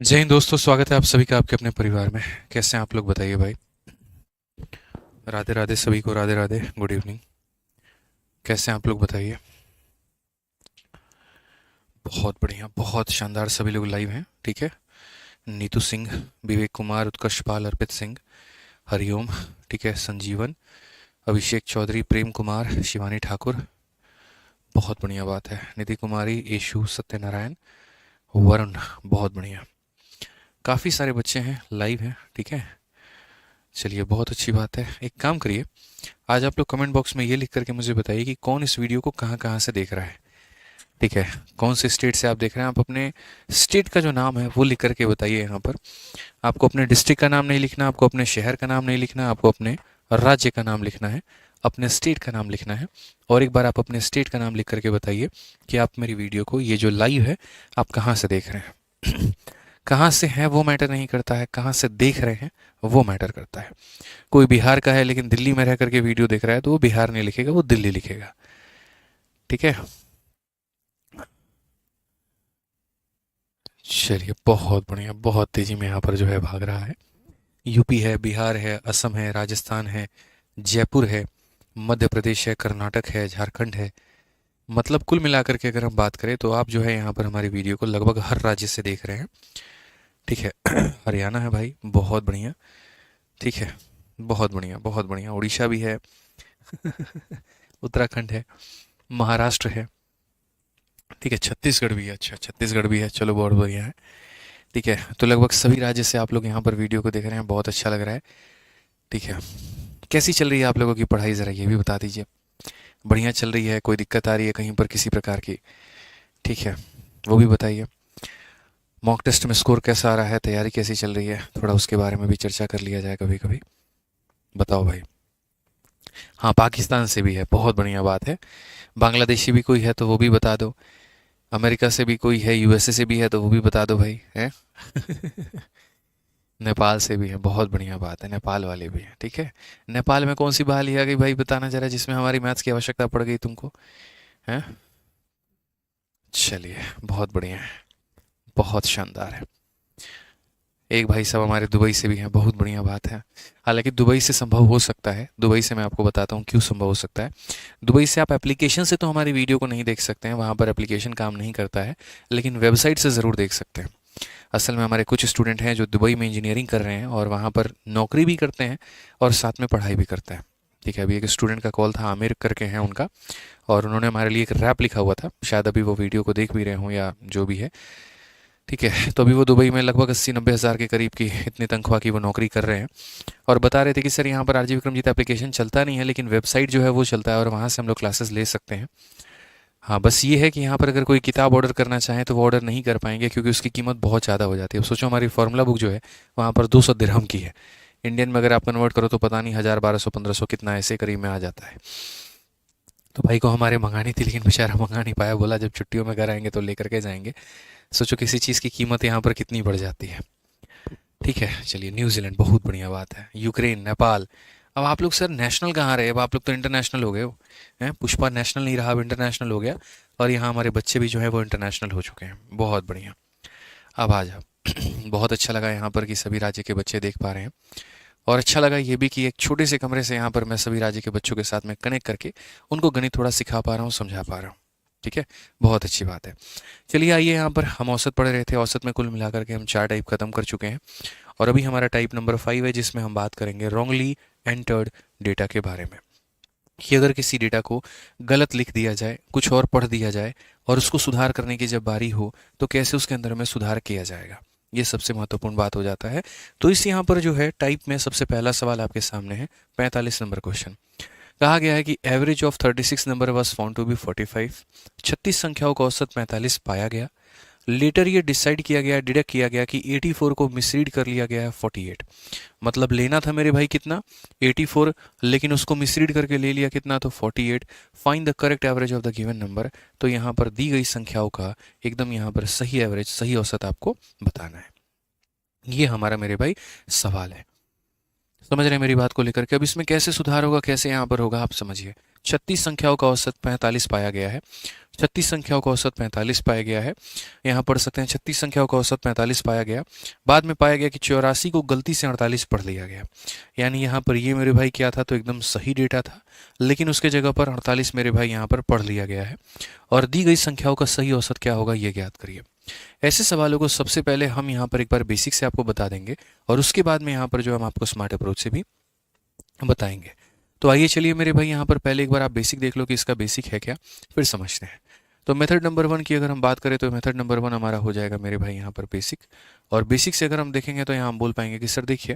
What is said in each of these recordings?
जय हिंद दोस्तों, स्वागत है आप सभी का आपके अपने परिवार में। कैसे हैं आप लोग, बताइए भाई। राधे राधे सभी को, राधे राधे, गुड इवनिंग। कैसे हैं आप लोग, बताइए। बहुत बढ़िया, बहुत शानदार, सभी लोग लाइव हैं, ठीक है। नीतू सिंह, विवेक कुमार, उत्कर्ष पाल, अर्पित सिंह, हरिओम, ठीक है, संजीवन, अभिषेक चौधरी, प्रेम कुमार, शिवानी ठाकुर। बहुत बढ़िया बात है। निधि कुमारी, यशु, सत्यनारायण, वरुण। बहुत बढ़िया। काफ़ी सारे बच्चे हैं, लाइव हैं, ठीक है। चलिए, बहुत अच्छी बात है। एक काम करिए, आज आप लोग कमेंट बॉक्स में ये लिख करके मुझे बताइए कि कौन इस वीडियो को कहाँ कहाँ से देख रहा है, ठीक है। कौन से स्टेट से आप देख रहे हैं। आप अपने स्टेट का जो नाम है वो लिख करके बताइए। यहाँ पर आपको अपने डिस्ट्रिक्ट का नाम नहीं लिखना, आपको अपने शहर का नाम नहीं लिखना, आपको अपने राज्य का नाम लिखना है, अपने स्टेट का नाम लिखना है। और एक बार आप अपने स्टेट का नाम लिख करके बताइए कि आप मेरी वीडियो को, ये जो लाइव है, आप कहाँ से देख रहे हैं। कहाँ से हैं वो मैटर नहीं करता है, कहाँ से देख रहे हैं वो मैटर करता है। कोई बिहार का है लेकिन दिल्ली में रह करके वीडियो देख रहा है तो वो बिहार नहीं लिखेगा, वो दिल्ली लिखेगा, ठीक है। चलिए, बहुत बढ़िया, बहुत तेजी में यहाँ पर जो है भाग रहा है। यूपी है, बिहार है, असम है, राजस्थान है, जयपुर है, मध्य प्रदेश है, कर्नाटक है, झारखंड है। मतलब कुल मिलाकर के अगर हम बात करें तो आप जो है यहाँ पर हमारी वीडियो को लगभग हर राज्य से देख रहे हैं, ठीक है। हरियाणा है भाई, बहुत बढ़िया, ठीक है। बहुत बढ़िया, बहुत बढ़िया। उड़ीसा भी है। उत्तराखंड है, महाराष्ट्र है, ठीक है। छत्तीसगढ़ भी है, अच्छा, छत्तीसगढ़ भी है, चलो बहुत बढ़िया है, ठीक है। तो लगभग सभी राज्य से आप लोग यहाँ पर वीडियो को देख रहे हैं, बहुत अच्छा लग रहा है, ठीक है। कैसी चल रही है आप लोगों की पढ़ाई, ज़रा ये भी बता दीजिए। बढ़िया चल रही है, कोई दिक्कत आ रही है कहीं पर किसी प्रकार की, ठीक है, वो भी बताइए। मॉक टेस्ट में स्कोर कैसा आ रहा है, तैयारी कैसी चल रही है, थोड़ा उसके बारे में भी चर्चा कर लिया जाए कभी कभी। बताओ भाई। हाँ, पाकिस्तान से भी है, बहुत बढ़िया बात है। बांग्लादेशी भी कोई है तो वो भी बता दो। अमेरिका से भी कोई है, यूएसए से भी है तो वो भी बता दो भाई, है। नेपाल से भी है, बहुत बढ़िया बात है, नेपाल वाले भी हैं, ठीक है। नेपाल में कौन सी बहाली आ गई भाई, बताना जरा, जिसमें हमारी मैथ्स की आवश्यकता पड़ गई तुमको, हैं। चलिए, बहुत बढ़िया है, बहुत शानदार है। एक भाई साहब हमारे दुबई से भी हैं, बहुत बढ़िया बात है। हालांकि दुबई से संभव हो सकता है, दुबई से मैं आपको बताता हूँ क्यों संभव हो सकता है। दुबई से आप एप्लीकेशन से तो हमारी वीडियो को नहीं देख सकते हैं, वहाँ पर एप्लीकेशन काम नहीं करता है, लेकिन वेबसाइट से ज़रूर देख सकते हैं। असल में हमारे कुछ स्टूडेंट हैं जो दुबई में इंजीनियरिंग कर रहे हैं और वहाँ पर नौकरी भी करते हैं और साथ में पढ़ाई भी करते हैं, ठीक है। अभी एक स्टूडेंट का कॉल था, आमिर करके हैं उनका, और उन्होंने हमारे लिए एक रैप लिखा हुआ था, शायद अभी वो वीडियो को देख भी रहे हों या जो भी है, ठीक है। तो अभी वो दुबई में लगभग 80-90 हज़ार के करीब की इतनी तनख्वाह की वो नौकरी कर रहे हैं, और बता रहे थे कि सर यहाँ पर आरजी विक्रमजीत एप्लीकेशन चलता नहीं है, लेकिन वेबसाइट जो है वो चलता है और वहाँ से हम लोग क्लासेस ले सकते हैं। हाँ, बस ये है कि यहाँ पर अगर कोई किताब ऑर्डर करना चाहें तो वो ऑर्डर नहीं कर पाएंगे क्योंकि उसकी कीमत बहुत ज़्यादा हो जाती है। अब सोचो, हमारी फार्मूला बुक जो है वहाँ पर 200 दिरहम की है। इंडियन में अगर आप कन्वर्ट करो तो पता नहीं 1000, 1200, 1500 कितना ऐसे करीब में आ जाता है। तो भाई को हमारे मंगानी थी लेकिन बेचारा मंगा नहीं पाया, बोला जब छुट्टियों में घर आएंगे तो लेकर के जाएंगे। सोचो किसी चीज़ की कीमत यहाँ पर कितनी बढ़ जाती है, ठीक है। चलिए, न्यूजीलैंड, बहुत बढ़िया बात है। यूक्रेन, नेपाल। अब आप लोग सर नेशनल कहाँ रहे, अब आप लोग तो इंटरनेशनल हो गए हो, हैं। पुष्पा नेशनल नहीं रहा, अब इंटरनेशनल हो गया, और यहाँ हमारे बच्चे भी जो है वो इंटरनेशनल हो चुके हैं, बहुत बढ़िया। अब आ जाओ। बहुत अच्छा लगा यहाँ पर कि सभी राज्य के बच्चे देख पा रहे हैं, और अच्छा लगा ये भी कि एक छोटे से कमरे से यहाँ पर मैं सभी राज्य के बच्चों के साथ में कनेक्ट करके उनको गणित थोड़ा सिखा पा रहा हूँ, समझा पा रहा हूँ, ठीक है। बहुत अच्छी बात है। चलिए आइए, यहाँ पर हम औसत पढ़ रहे थे, औसत में कुल मिलाकर के हम 4 टाइप खत्म कर चुके हैं, और अभी हमारा टाइप नंबर 5 है जिसमें हम बात करेंगे रॉन्गली एंटर्ड डेटा के बारे में, कि अगर किसी डेटा को गलत लिख दिया जाए, कुछ और पढ़ दिया जाए, और उसको सुधार करने की जब बारी हो तो कैसे उसके अंदर में सुधार किया जाएगा, ये सबसे महत्वपूर्ण बात हो जाता है। तो इस यहाँ पर जो है टाइप में सबसे पहला सवाल आपके सामने है, 45 नंबर क्वेश्चन। कहा गया है कि average of 36 number was found to be 45। 36 संख्याओं का औसत 45 पाया गया। लेटर ये डिसाइड किया गया, डिडक्ट किया गया कि 84 को मिसरीड कर लिया गया है 48। मतलब लेना था मेरे भाई कितना, 84, लेकिन उसको मिसरीड करके ले लिया कितना, तो 48। Find the correct average of the given number. तो यहाँ पर दी गई संख्याओं का एकदम यहाँ पर सही एवरेज, सही औसत आपको बताना है। ये हमारा मेरे भाई सवाल है। समझ रहे हैं मेरी बात को लेकर के। अब इसमें कैसे सुधार होगा, कैसे यहाँ पर होगा, आप समझिए। 36 संख्याओं का औसत 45 पाया गया है। 36 संख्याओं का औसत 45 पाया गया है। यहाँ पढ़ सकते हैं 36 संख्याओं का औसत 45 पाया गया। बाद में पाया गया कि 84 को गलती से 48 पढ़ लिया गया। यानी यहाँ पर ये मेरे भाई क्या था, तो एकदम सही डेटा था, लेकिन उसके जगह पर 48 मेरे भाई यहाँ पर पढ़ लिया गया है। और दी गई संख्याओं का सही औसत क्या होगा ये ज्ञात करिए। ऐसे सवालों को सबसे पहले हम यहाँ पर एक बार बेसिक से आपको बता देंगे और उसके बाद में यहाँ पर जो हम आपको स्मार्ट अप्रोच से भी बताएंगे। तो आइए चलिए मेरे भाई यहाँ पर पहले एक बार आप बेसिक देख लो कि इसका बेसिक है क्या, फिर समझते हैं। तो मेथड नंबर 1 की अगर हम बात करें तो मेथड नंबर 1 हमारा हो जाएगा मेरे भाई यहाँ पर बेसिक। और बेसिक से अगर हम देखेंगे तो यहाँ हम बोल पाएंगे कि सर देखिए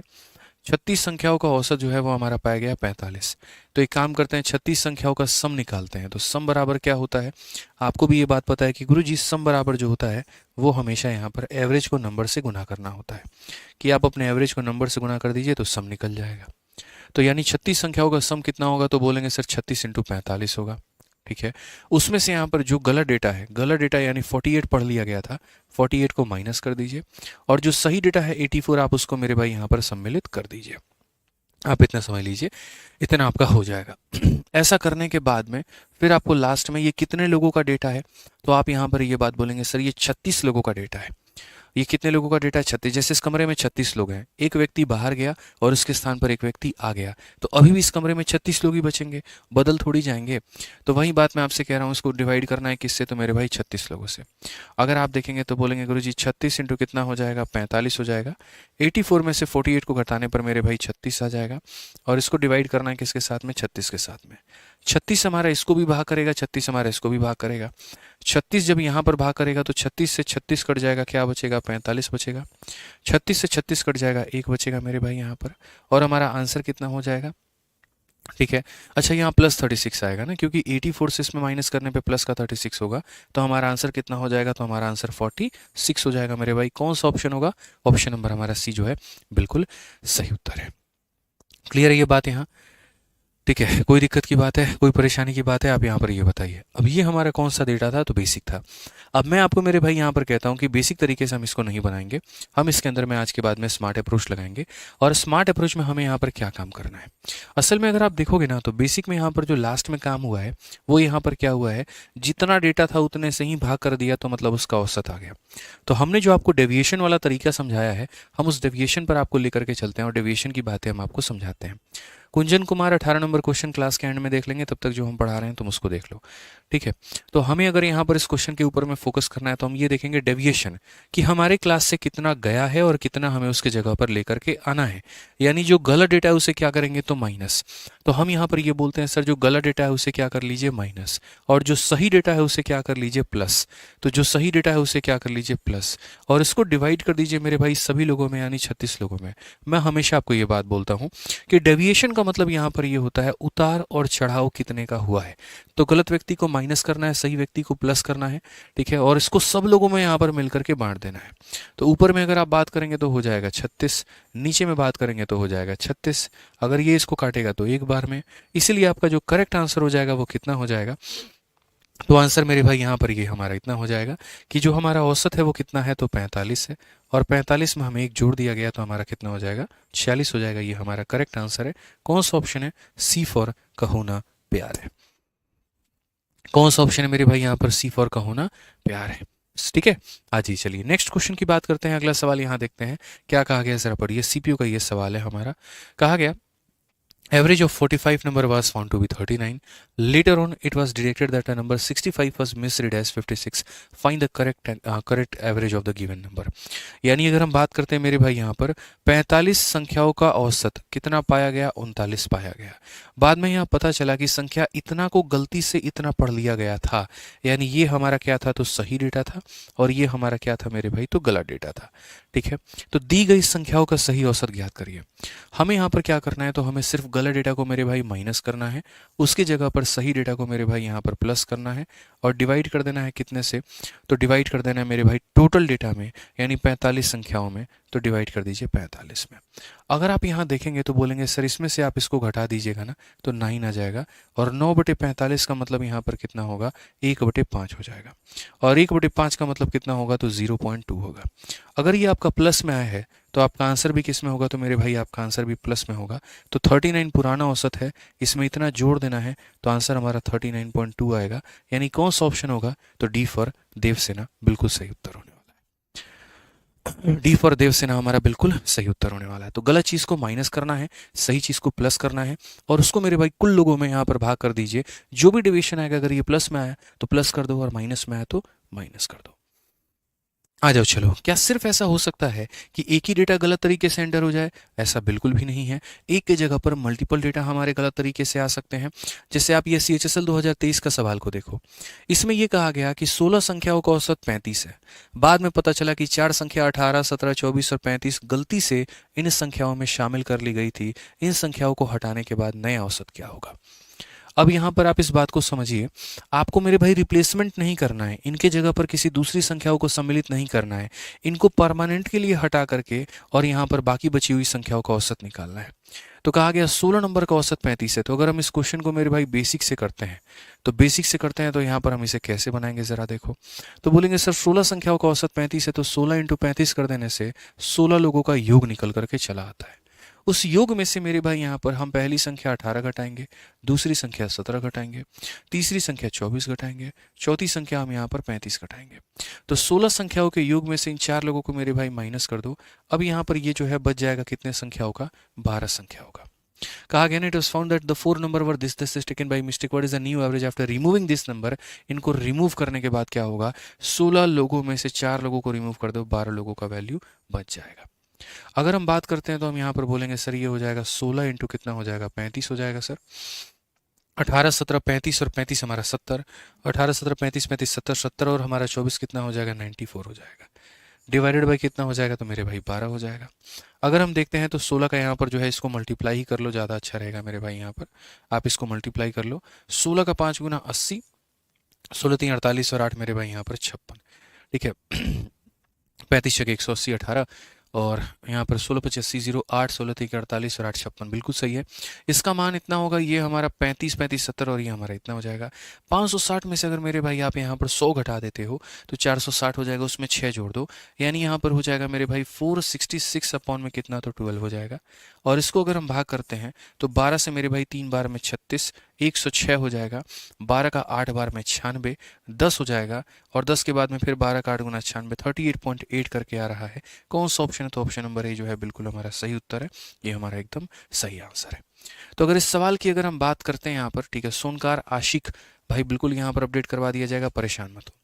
36 संख्याओं का औसत जो है वो हमारा पाया गया 45। तो एक काम करते हैं 36 संख्याओं का सम निकालते हैं। तो सम बराबर क्या होता है, आपको भी ये बात पता है कि गुरुजी सम बराबर जो होता है वो हमेशा यहाँ पर एवरेज को नंबर से गुना करना होता है, कि आप अपने एवरेज को नंबर से गुना कर दीजिए तो सम निकल जाएगा। तो यानी 36 संख्याओं का सम कितना होगा, तो बोलेंगे सर 36 इंटू 45 होगा। ठीक है, उसमें से यहाँ पर जो गलत डेटा है, गलत डेटा यानी 48 पढ़ लिया गया था, 48 को माइनस कर दीजिए और जो सही डेटा है 84 आप उसको मेरे भाई यहाँ पर सम्मिलित कर दीजिए। आप इतना समझ लीजिए, इतना आपका हो जाएगा। ऐसा करने के बाद में फिर आपको लास्ट में ये कितने लोगों का डेटा है, तो आप यहाँ पर ये बात बोलेंगे सर ये 36 लोगों का डेटा है। ये कितने लोगों का डेटा है, 36। जैसे इस कमरे में 36 लोग हैं, एक व्यक्ति बाहर गया और उसके स्थान पर एक व्यक्ति आ गया, तो अभी भी इस कमरे में 36 लोग ही बचेंगे, बदल थोड़ी जाएंगे। तो वही बात मैं आपसे कह रहा हूँ, इसको डिवाइड करना है किससे, तो मेरे भाई 36 लोगों से। अगर आप देखेंगे तो बोलेंगे गुरुजी 36 इंटू कितना हो जाएगा, 45 हो जाएगा। 84 में से 48 को घटाने पर मेरे भाई 36 आ जाएगा और इसको डिवाइड करना है किसके साथ में, 36 के साथ में। 36 हमारा इसको भी भाग करेगा, 36 हमारा इसको भी भाग करेगा। 36 जब यहाँ पर भाग करेगा तो 36 से 36 कट जाएगा, क्या बचेगा, 45 बचेगा। 36 से 36 कट जाएगा, 1 बचेगा मेरे भाई यहाँ पर, और हमारा आंसर कितना हो जाएगा। ठीक है, अच्छा यहाँ प्लस 36 आएगा ना, क्योंकि 84 से इसमें माइनस करने पे प्लस का 36 होगा, तो हमारा आंसर कितना हो जाएगा, तो हमारा आंसर 46 हो जाएगा मेरे भाई। कौन सा ऑप्शन होगा, ऑप्शन नंबर हमारा सी जो है बिल्कुल सही उत्तर है। क्लियर है ये बात यहाँ, ठीक है। कोई दिक्कत की बात है, कोई परेशानी की बात है, आप यहाँ पर ये बताइए। अब ये हमारा कौन सा डेटा था, तो बेसिक था। अब मैं आपको मेरे भाई यहाँ पर कहता हूँ कि बेसिक तरीके से हम इसको नहीं बनाएंगे, हम इसके अंदर में आज के बाद में स्मार्ट अप्रोच लगाएंगे। और स्मार्ट अप्रोच में हमें यहाँ पर क्या काम करना है, असल में अगर आप देखोगे ना तो बेसिक में यहाँ पर जो लास्ट में काम हुआ है वो यहाँ पर क्या हुआ है, जितना डेटा था उतने से ही भाग कर दिया, तो मतलब उसका औसत आ गया। तो हमने जो आपको डेविएशन वाला तरीका समझाया है, हम उस डेविएशन पर आपको लेकर के चलते हैं और डेविएशन की बातें हम आपको समझाते हैं। कुंजन कुमार 18 नंबर क्वेश्चन क्लास के एंड में देख लेंगे, तब तक जो हम पढ़ा रहे हैं तुम उसको देख लो। ठीक है, तो हमें अगर यहाँ पर इस क्वेश्चन के ऊपर में फोकस करना है तो हम ये देखेंगे डेविएशन, कि हमारे क्लास से कितना गया है और कितना हमें उसके जगह पर लेकर के आना है। यानी जो गलत डेटा है उसे क्या करेंगे, तो माइनस। तो हम यहाँ पर ये बोलते हैं सर जो गलत डेटा है उसे क्या कर लीजिए, माइनस, और जो सही डेटा है उसे क्या कर लीजिए, प्लस। तो जो सही डेटा है उसे क्या कर लीजिए, प्लस, और इसको डिवाइड कर दीजिए मेरे भाई सभी लोगों में, यानी 36 लोगों में। मैं हमेशा आपको ये बात बोलता हूँ कि डेविएशन का मतलब यहाँ पर ये होता है उतार और चढ़ाव कितने का हुआ है। तो गलत व्यक्ति को माइनस करना है, सही व्यक्ति को प्लस करना है। ठीक है, और इसको सब लोगों में यहाँ पर मिलकर के बांट देना है। तो ऊपर में अगर आप बात करेंगे तो हो जाएगा 36, नीचे में बात करेंगे तो हो जाएगा 36। अगर ये इसको काटेगा तो एक बार में, इसीलिए आपका जो करेक्ट आंसर हो जाएगा वो कितना हो जाएगा, तो आंसर मेरे भाई यहाँ पर ये हमारा इतना हो जाएगा कि जो हमारा औसत है वो कितना है, तो 45 है, और 45 में हमें एक जोड़ दिया गया तो हमारा कितना हो जाएगा, 46 हो जाएगा। ये हमारा करेक्ट आंसर है। कौन सा ऑप्शन है, सी फॉर कहो ना प्यार है। कौन सा ऑप्शन है मेरे भाई यहाँ पर, सी फॉर कहो ना प्यार है। ठीक है, आज ही चलिए नेक्स्ट क्वेश्चन की बात करते हैं। अगला सवाल यहाँ देखते हैं क्या कहा गया, जरा पढ़िए। सीपीयू का ये सवाल है हमारा। कहा गया average of 45 number was found to be 39. Later on, it was detected that a number 65 was misread as 56. Find the correct average of the given number. यानी अगर हम बात करते हैं मेरे भाई यहाँ पर 45 संख्याओं का औसत कितना पाया गया, 39 पाया गया। बाद में यहाँ पता चला कि संख्या इतना को गलती से इतना पढ़ लिया गया था, यानी ये हमारा क्या था, तो सही डेटा था, और ये हमारा क्या था मेरे भाई, तो गलत डेटा था। ठीक है, तो दी गई संख्याओं का सही औसत ज्ञात करिए। हमें यहाँ पर क्या करना है, तो हमें सिर्फ गलत डेटा को मेरे भाई माइनस करना है, उसकी जगह पर सही डेटा को मेरे भाई यहाँ पर प्लस करना है, और डिवाइड कर देना है कितने से, तो डिवाइड कर देना है मेरे भाई टोटल डेटा में, यानी 45 संख्याओं में, तो डिवाइड कर दीजिए 45 में। अगर आप यहाँ देखेंगे तो बोलेंगे सर इसमें से आप इसको घटा दीजिएगा ना, तो 9 आ जाएगा, और 9/45 का मतलब यहाँ पर कितना होगा, 1/5 हो जाएगा, और 1/5 का मतलब कितना होगा, तो 0.2 होगा। अगर ये आपका प्लस में आया है तो आपका आंसर भी किस में होगा, तो मेरे भाई आपका आंसर भी प्लस में होगा। तो 39 पुराना औसत है, इसमें इतना जोड़ देना है, तो आंसर हमारा 39.2 आएगा। यानी कौन सा ऑप्शन होगा, तो डी फॉर देवसेना बिल्कुल सही उत्तर होने वाला है। डी फॉर देवसेना हमारा बिल्कुल सही उत्तर होने वाला है। तो गलत चीज़ को माइनस करना है, सही चीज़ को प्लस करना है, और उसको मेरे भाई कुल लोगों में यहाँ पर भाग कर दीजिए। जो भी डिवीजन आएगा, अगर ये प्लस में आया तो प्लस कर दो, और माइनस में आया तो माइनस कर दो। आ जाओ चलो। क्या सिर्फ ऐसा हो सकता है कि एक ही डेटा गलत तरीके से एंटर हो जाए? ऐसा बिल्कुल भी नहीं है। एक की जगह पर मल्टीपल डेटा हमारे गलत तरीके से आ सकते हैं। जैसे आप ये CHSL 2023 का सवाल को देखो, इसमें यह कहा गया कि 16 संख्याओं का औसत 35 है। बाद में पता चला कि 4 संख्या 18, 17, 24 और 35 गलती से इन संख्याओं में शामिल कर ली गई थी। इन संख्याओं को हटाने के बाद नया औसत क्या होगा? अब यहाँ पर आप इस बात को समझिए, आपको मेरे भाई रिप्लेसमेंट नहीं करना है, इनके जगह पर किसी दूसरी संख्याओं को सम्मिलित नहीं करना है, इनको परमानेंट के लिए हटा करके और यहाँ पर बाकी बची हुई संख्याओं का औसत निकालना है। तो कहा गया 16 नंबर का औसत 35 है। तो अगर हम इस क्वेश्चन को मेरे भाई बेसिक से करते हैं, तो यहाँ पर हम इसे कैसे बनाएंगे ज़रा देखो। तो बोलेंगे सर 16 संख्याओं का औसत 35 है, तो 16 × 35 कर देने से 16 लोगों का योग निकल करके चला आता है। उस योग में से मेरे भाई यहाँ पर हम पहली संख्या 18 घटाएंगे, दूसरी संख्या 17 घटाएंगे, तीसरी संख्या 24 घटाएंगे, चौथी संख्या हम यहाँ पर 35 घटाएंगे। तो 16 संख्याओं के योग में से इन 4 लोगों को मेरे भाई माइनस कर दो। अब यहाँ पर ये जो है बच जाएगा कितने संख्याओं का? 12 संख्याओं का। कहा गया it was found that the 4 number were this is taken by mistake, what is the new average after removing this number. इनको रिमूव करने के बाद क्या होगा? 16 लोगों में से 4 लोगों को रिमूव कर दो, 12 लोगों का वैल्यू बच जाएगा। अगर हम बात करते हैं तो हम यहाँ पर बोलेंगे सर ये हो जाएगा 16 इंटू कितना हो जाएगा? 35 हो जाएगा सर। 18, 17, 35 और 35 हमारा 70, 18, 17, 35, 35, 70, 70 और हमारा 24 कितना हो जाएगा? 94 हो जाएगा। डिवाइडेड बाई कितना हो जाएगा? तो मेरे भाई 12 हो जाएगा। अगर हम देखते हैं तो 16 का यहाँ पर जो है इसको मल्टीप्लाई ही कर लो, ज़्यादा अच्छा रहेगा मेरे भाई। यहाँ पर आप इसको मल्टीप्लाई कर लो। 16 का 5 गुना 80, 16 3 48 और 8 मेरे भाई यहाँ पर 56। ठीक है। 35 छः 180, 18 और यहाँ पर 16 5 80 0 8, 16 3 48 और 8 56 बिल्कुल सही है। इसका मान इतना होगा, ये हमारा 35 35 70 और ये हमारा इतना हो जाएगा। 560 में से अगर मेरे भाई आप यहाँ पर 100 घटा देते हो तो 460 हो जाएगा, उसमें 6 जोड़ दो, यानी यहाँ पर हो जाएगा मेरे भाई 466 अपॉन में कितना? तो 12 हो जाएगा। और इसको अगर हम भाग करते हैं तो 12 से मेरे भाई 3 बार में 36, 106 हो जाएगा। 12 का 8 बार में 96, 10 हो जाएगा। और 10 के बाद में फिर 12 का 8 गुना 96, 38.8 करके आ रहा है। कौन सा ऑप्शन है? तो ऑप्शन नंबर ए जो है बिल्कुल हमारा सही उत्तर है। ये हमारा एकदम सही आंसर है। तो अगर इस सवाल की अगर हम बात करते हैं यहाँ पर, ठीक है, सोनकार आशिक भाई बिल्कुल यहाँ पर अपडेट करवा दिया जाएगा, परेशान मत हो।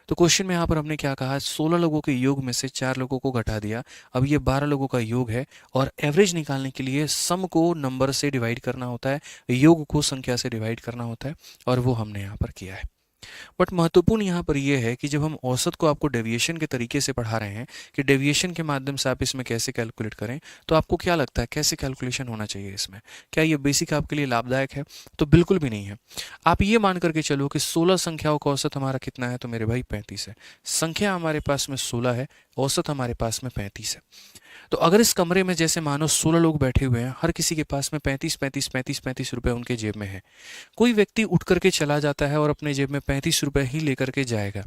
तो क्वेश्चन में यहाँ पर हमने क्या कहा? 16 लोगों के योग में से 4 लोगों को घटा दिया। अब ये 12 लोगों का योग है और एवरेज निकालने के लिए सम को नंबर से डिवाइड करना होता है, योग को संख्या से डिवाइड करना होता है, और वो हमने यहाँ पर किया है। बट महत्वपूर्ण यहाँ पर यह है कि जब हम औसत को आपको डेविएशन के तरीके से पढ़ा रहे हैं कि डेविएशन के माध्यम से आप इसमें कैसे कैलकुलेट करें, तो आपको क्या लगता है कैसे कैलकुलेशन होना चाहिए इसमें? क्या ये बेसिक आपके लिए लाभदायक है? तो बिल्कुल भी नहीं है। आप ये मान करके चलो कि 16 संख्याओं का औसत हमारा कितना है? तो मेरे भाई 35 है। संख्या हमारे पास में 16 है, औसत हमारे पास में 35 है। तो अगर इस कमरे में जैसे मानो 16 लोग बैठे हुए हैं, हर किसी के पास में 35 35 35 35 रुपए उनके जेब में है। कोई व्यक्ति उठ करके चला जाता है और अपने जेब में 35 रुपए ही लेकर के जाएगा।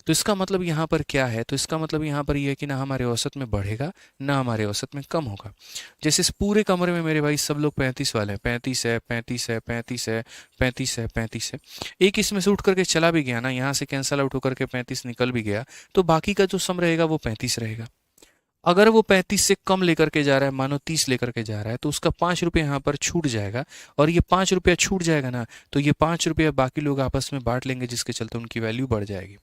तो इसका मतलब यहाँ पर क्या है? तो इसका मतलब यहाँ पर ये है कि ना हमारे औसत में बढ़ेगा, ना हमारे औसत में कम होगा। जैसे इस पूरे कमरे में मेरे भाई सब लोग 35 वाले हैं, 35 है, 35 है, 35 है, 35 है, 35 है। एक इसमें से उठ करके चला भी गया ना, यहाँ से कैंसल आउट होकर के 35 निकल भी गया, तो बाकी का जो सम रहेगा वो 35 रहेगा। अगर वो 35 से कम लेकर के जा रहा है, मानो 30 लेकर के जा रहा है, तो उसका 5 रुपये यहाँ पर छूट जाएगा। और ये 5 रुपया छूट जाएगा ना, तो ये 5 रुपया बाकी लोग आपस में बांट लेंगे, जिसके चलते उनकी वैल्यू बढ़ जाएगी।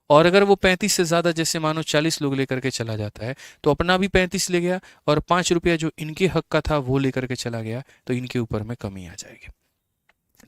और अगर वो 35 से ज़्यादा जैसे मानो 40 लोग लेकर के चला जाता है, तो अपना भी 35 ले गया और 5 रुपया जो इनके हक का था वो लेकर के चला गया, तो इनके ऊपर में कमी आ जाएगी।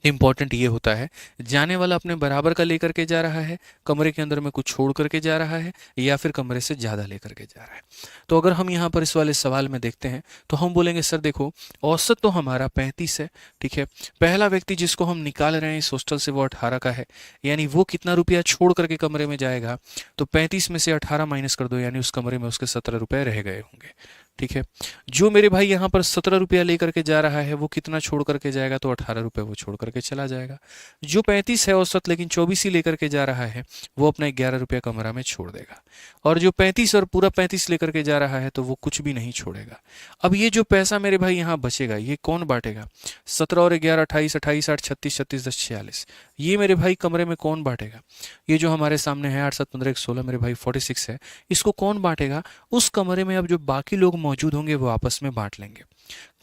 इंपॉर्टेंट ये होता है, जाने वाला अपने बराबर का लेकर के जा रहा है, कमरे के अंदर में कुछ छोड़ करके जा रहा है, या फिर कमरे से ज़्यादा लेकर के जा रहा है। तो अगर हम यहाँ पर इस वाले सवाल में देखते हैं तो हम बोलेंगे सर देखो औसत तो हमारा 35 है, ठीक है। पहला व्यक्ति जिसको हम निकाल रहे हैं इस हॉस्टल से वो 18 का है, यानी वो कितना रुपया छोड़ करके कमरे में जाएगा? तो 35 में से 18 माइनस कर दो, यानी उस कमरे में उसके 17 रुपये रह गए होंगे। ठीक है। जो मेरे भाई यहाँ पर 17 रुपया लेकर के जा रहा है वो कितना छोड़ करके जाएगा, तो 18 रुपये वो छोड़ करके चला जाएगा। जो 35 है औसत लेकिन 24 ही लेकर के जा रहा है वो अपना 11 रुपया कमरा में छोड़ देगा। और जो 35 और पूरा 35 लेकर के जा रहा है तो वो कुछ भी नहीं छोड़ेगा। अब ये जो पैसा मेरे भाई यहाँ बचेगा ये कौन बांटेगा? 17 और 11 28, 28 8 36, 36 10 46, ये मेरे भाई कमरे में कौन बांटेगा? ये जो हमारे सामने है 8 7 15 1 16 मेरे भाई 46 है, इसको कौन बांटेगा? उस कमरे में अब जो बाकी लोग मौजूद होंगे वो आपस में बांट लेंगे।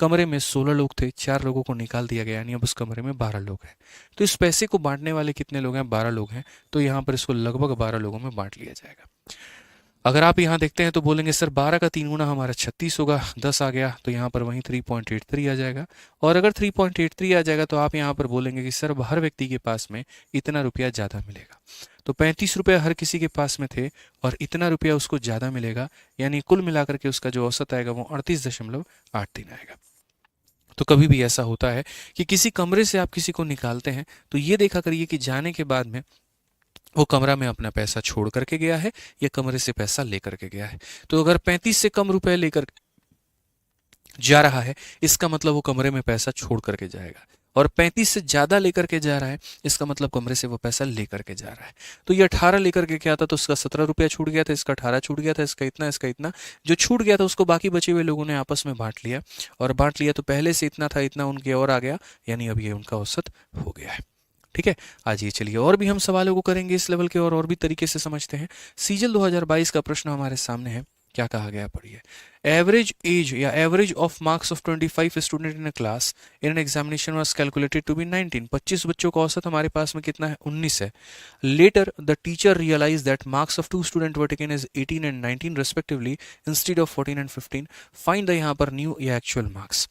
कमरे में 16 लोग थे, 4 लोगों को निकाल दिया गया, यानी अब उस कमरे में 12 लोग हैं। तो इस पैसे को बांटने वाले कितने लोग हैं? 12 लोग हैं। तो यहाँ पर इसको लगभग 12 लोगों में बांट लिया जाएगा। अगर आप यहाँ देखते हैं तो बोलेंगे सर 12 का 3 गुना हमारा 36 होगा, 10 आ गया तो यहाँ पर वहीं 3.83 आ जाएगा। और अगर 3.83 आ जाएगा तो आप यहाँ पर बोलेंगे कि सर हर व्यक्ति के पास में इतना रुपया ज़्यादा मिलेगा। तो 35 रुपया हर किसी के पास में थे और इतना रुपया उसको ज़्यादा मिलेगा, यानी कुल मिलाकर के उसका जो औसत आएगा वो 38.83 आएगा। तो कभी भी ऐसा होता है कि किसी कमरे से आप किसी को निकालते हैं तो ये देखा करिए कि जाने के बाद में वो कमरा में अपना पैसा छोड़ करके गया है या कमरे से पैसा लेकर के गया है। तो अगर 35 से कम रुपए लेकर जा रहा है इसका मतलब वो कमरे में पैसा छोड़ करके जाएगा, और 35 से ज़्यादा लेकर के जा रहा है इसका मतलब कमरे से वो पैसा लेकर के जा रहा है। तो ये 18 लेकर के क्या था तो उसका 17 रुपया छूट गया था, इसका 18 छूट गया था, इसका इतना, इसका इतना। जो छूट गया था उसको बाकी बचे हुए लोगों ने आपस में बांट लिया, और बांट लिया तो पहले से इतना था इतना उनके और आ गया, यानी अब ये उनका औसत हो गया है। ठीक है, आज ये चलिए और भी हम सवालों को करेंगे इस लेवल के और भी तरीके से समझते हैं। सीजल 2022 का प्रश्न हमारे सामने है, क्या कहा गया पढ़िए। एवरेज एज या average of marks of 25 student in a class in an examination was calculated to be 19। 25 बच्चों का औसत हमारे पास में कितना है? 19 है। Later the teacher realise that marks of 2 student were taken as 18 and 19 respectively instead of 14 and 15। Find the यहाँ पर न्यू या एक्चुअल मार्क्स।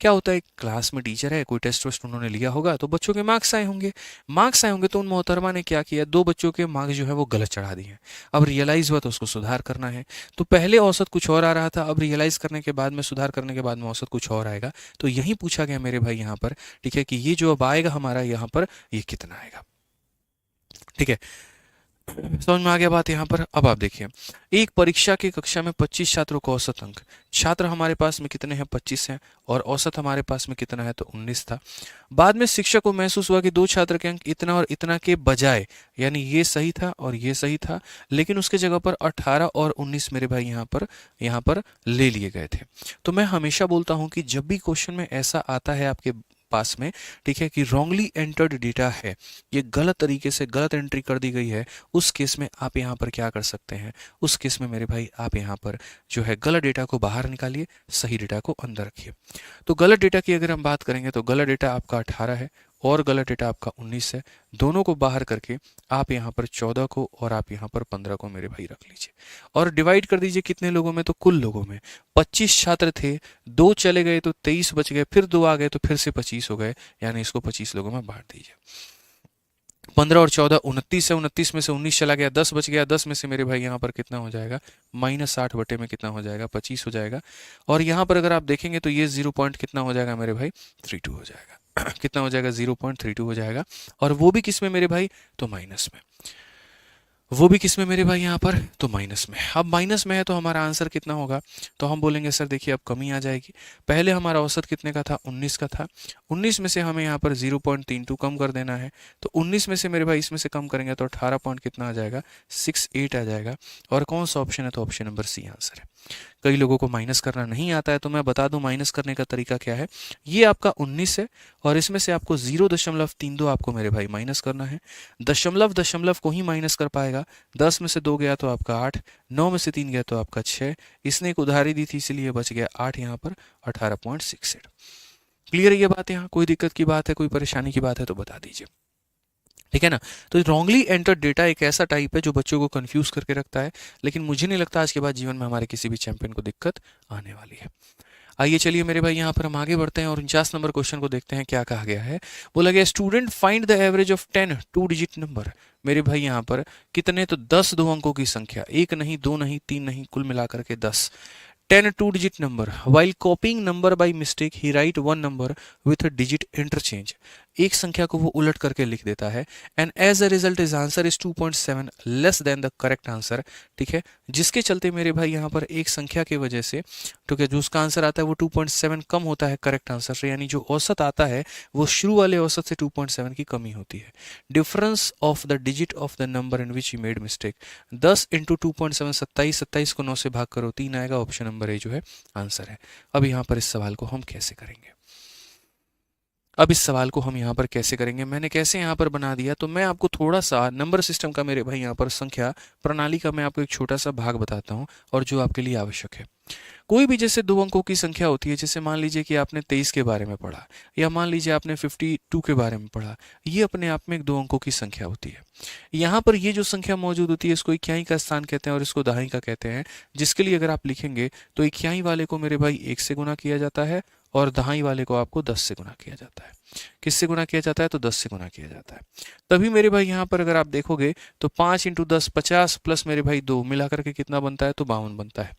क्या होता है, क्लास में टीचर है, कोई टेस्ट वेस्ट उन्होंने लिया होगा तो बच्चों के मार्क्स आए होंगे। मार्क्स आए होंगे तो उन मोहतरमा ने क्या किया, 2 बच्चों के मार्क्स जो है वो गलत चढ़ा दिए। अब रियलाइज हुआ तो उसको सुधार करना है। तो पहले औसत कुछ और आ रहा था, अब रियलाइज करने के बाद में, सुधार करने के बाद में औसत कुछ और आएगा। तो यही पूछा गया मेरे भाई यहाँ पर, ठीक है, कि ये जो अब आएगा हमारा यहाँ पर ये कितना आएगा। ठीक है, समझ में आ गया बात यहाँ पर। अब आप देखिए, एक परीक्षा की कक्षा में 25 छात्रों को औसत अंक, छात्र हमारे पास में कितने हैं? 25 हैं, और औसत हमारे पास में कितना है? तो 19 था। बाद में शिक्षक को महसूस हुआ कि 2 छात्र के अंक इतना और इतना के बजाय, यानी ये सही था और ये सही था, लेकिन उसके जगह पर 18 और 19 मेरे भाई यहाँ पर ले लिए गए थे। तो मैं हमेशा बोलता हूँ कि जब भी क्वेश्चन में ऐसा आता है आपके पास में, ठीक है, कि रॉन्गली एंटर्ड डेटा है, ये गलत तरीके से गलत एंट्री कर दी गई है, उस केस में आप यहाँ पर क्या कर सकते हैं? उस केस में मेरे भाई आप यहाँ पर जो है गलत डेटा को बाहर निकालिए, सही डेटा को अंदर रखिए। तो गलत डेटा की अगर हम बात करेंगे तो गलत डेटा आपका 18 है और गलत डेटा आपका 19 है। दोनों को बाहर करके आप यहाँ पर 14 को और आप यहाँ पर 15 को मेरे भाई रख लीजिए, और डिवाइड कर दीजिए कितने लोगों में? तो कुल लोगों में। 25 छात्र थे, 2 चले गए तो 23 बच गए, फिर 2 आ गए तो फिर से 25 हो गए, यानी इसको 25 लोगों में बांट दीजिए। 15 और 14 29 है, 29 में से 19 चला गया, 10 बच गया, 10 में से मेरे भाई यहाँ पर कितना हो जाएगा? -8 बटे में कितना हो जाएगा? 25 हो जाएगा। और यहाँ पर अगर आप देखेंगे तो ये 0 पॉइंट कितना हो जाएगा मेरे भाई? 32 हो जाएगा। कितना हो जाएगा? 0.32 हो जाएगा। और वो भी किस में मेरे भाई? तो माइनस में। वो भी किस में मेरे भाई? यहाँ पर तो माइनस में। अब माइनस में है तो हमारा आंसर कितना होगा? तो हम बोलेंगे सर देखिए अब कमी आ जाएगी। पहले हमारा औसत कितने का था? 19 का था। 19 में से हमें यहाँ पर 0.32 कम कर देना है। तो 19 में से मेरे भाई इसमें से कम करेंगे तो 18 पॉइंट कितना आ जाएगा? 68 आ जाएगा। और कौन सा ऑप्शन है? तो ऑप्शन नंबर सी आंसर है। कई लोगों को माइनस करना नहीं आता है, तो मैं बता दूं माइनस करने का तरीका क्या है। ये आपका 19 है और इसमें से आपको 0.32 आपको मेरे भाई माइनस करना है। दशमलव दशमलव को ही माइनस कर पाएगा। 10 में से 2 गया तो आपका 8, 9 में से 3 गया तो आपका 6। इसने एक उधारी दी थी इसलिए बच गया 8 यहाँ पर 18.68। क्लियर है ये बात? यहाँ कोई दिक्कत की बात है, कोई परेशानी की बात है तो बता दीजिए, ठीक है ना। तो रॉन्गली एंटर्ड डेटा एक ऐसा टाइप है जो बच्चों को कंफ्यूज करके रखता है, लेकिन मुझे नहीं लगता आज के बाद जीवन में हमारे किसी भी चैंपियन को दिक्कत आने वाली है। आइए चलिए मेरे भाई यहाँ पर हम आगे बढ़ते हैं और 49 नंबर क्वेश्चन को देखते हैं क्या कहा गया है। बोला गया student find the average of 10 2 digit number. मेरे भाई यहाँ पर कितने? तो 10 दो अंकों की संख्या, 1 नहीं, 2 नहीं, 3 नहीं, कुल मिलाकर के 10। 10 2 digit number. While copying number by mistake, he write one number with a digit interchange. एक संख्या को वो उलट करके लिख देता है, and as a result is answer is 2.7 less than the correct answer, ठीक है, जिसके चलते मेरे भाई यहाँ पर एक संख्या की वजह से, ठीक है, जो उसका आंसर आता है वो 2.7 कम होता है करेक्ट आंसर से, यानी जो औसत आता है वो शुरू वाले औसत से 2.7 की कमी होती है। Difference of the digit of the number in which you made mistake, 10 into 2.7 27, 27 को 9 से भाग करो 3 आएगा, ऑप्शन नंबर ए जो है आंसर है। अब यहाँ पर इस सवाल को हम कैसे करेंगे, अब इस सवाल को हम यहाँ पर कैसे करेंगे, मैंने कैसे यहाँ पर बना दिया, तो मैं आपको थोड़ा सा नंबर सिस्टम का मेरे भाई यहाँ पर संख्या प्रणाली का मैं आपको एक छोटा सा भाग बताता हूँ और जो आपके लिए आवश्यक है। कोई भी जैसे दो अंकों की संख्या होती है, जैसे मान लीजिए कि आपने 23 के बारे में पढ़ा, या मान लीजिए आपने 52 के बारे में पढ़ा, ये अपने आप में एक दो अंकों की संख्या होती है। यहाँ पर ये जो संख्या मौजूद होती है इसको इक्याई का स्थान कहते हैं और इसको दहाई का कहते हैं, जिसके लिए अगर आप लिखेंगे तो इक्याई वाले को मेरे भाई 1 से गुना किया जाता है और दहाई वाले को आपको 10 से गुना किया जाता है। किससे गुना किया जाता है, तो 10 से गुना किया जाता है। तभी मेरे भाई यहाँ पर अगर आप देखोगे तो 5 इंटू 10 50 प्लस मेरे भाई 2 मिला करके कितना बनता है, तो 52 बनता है।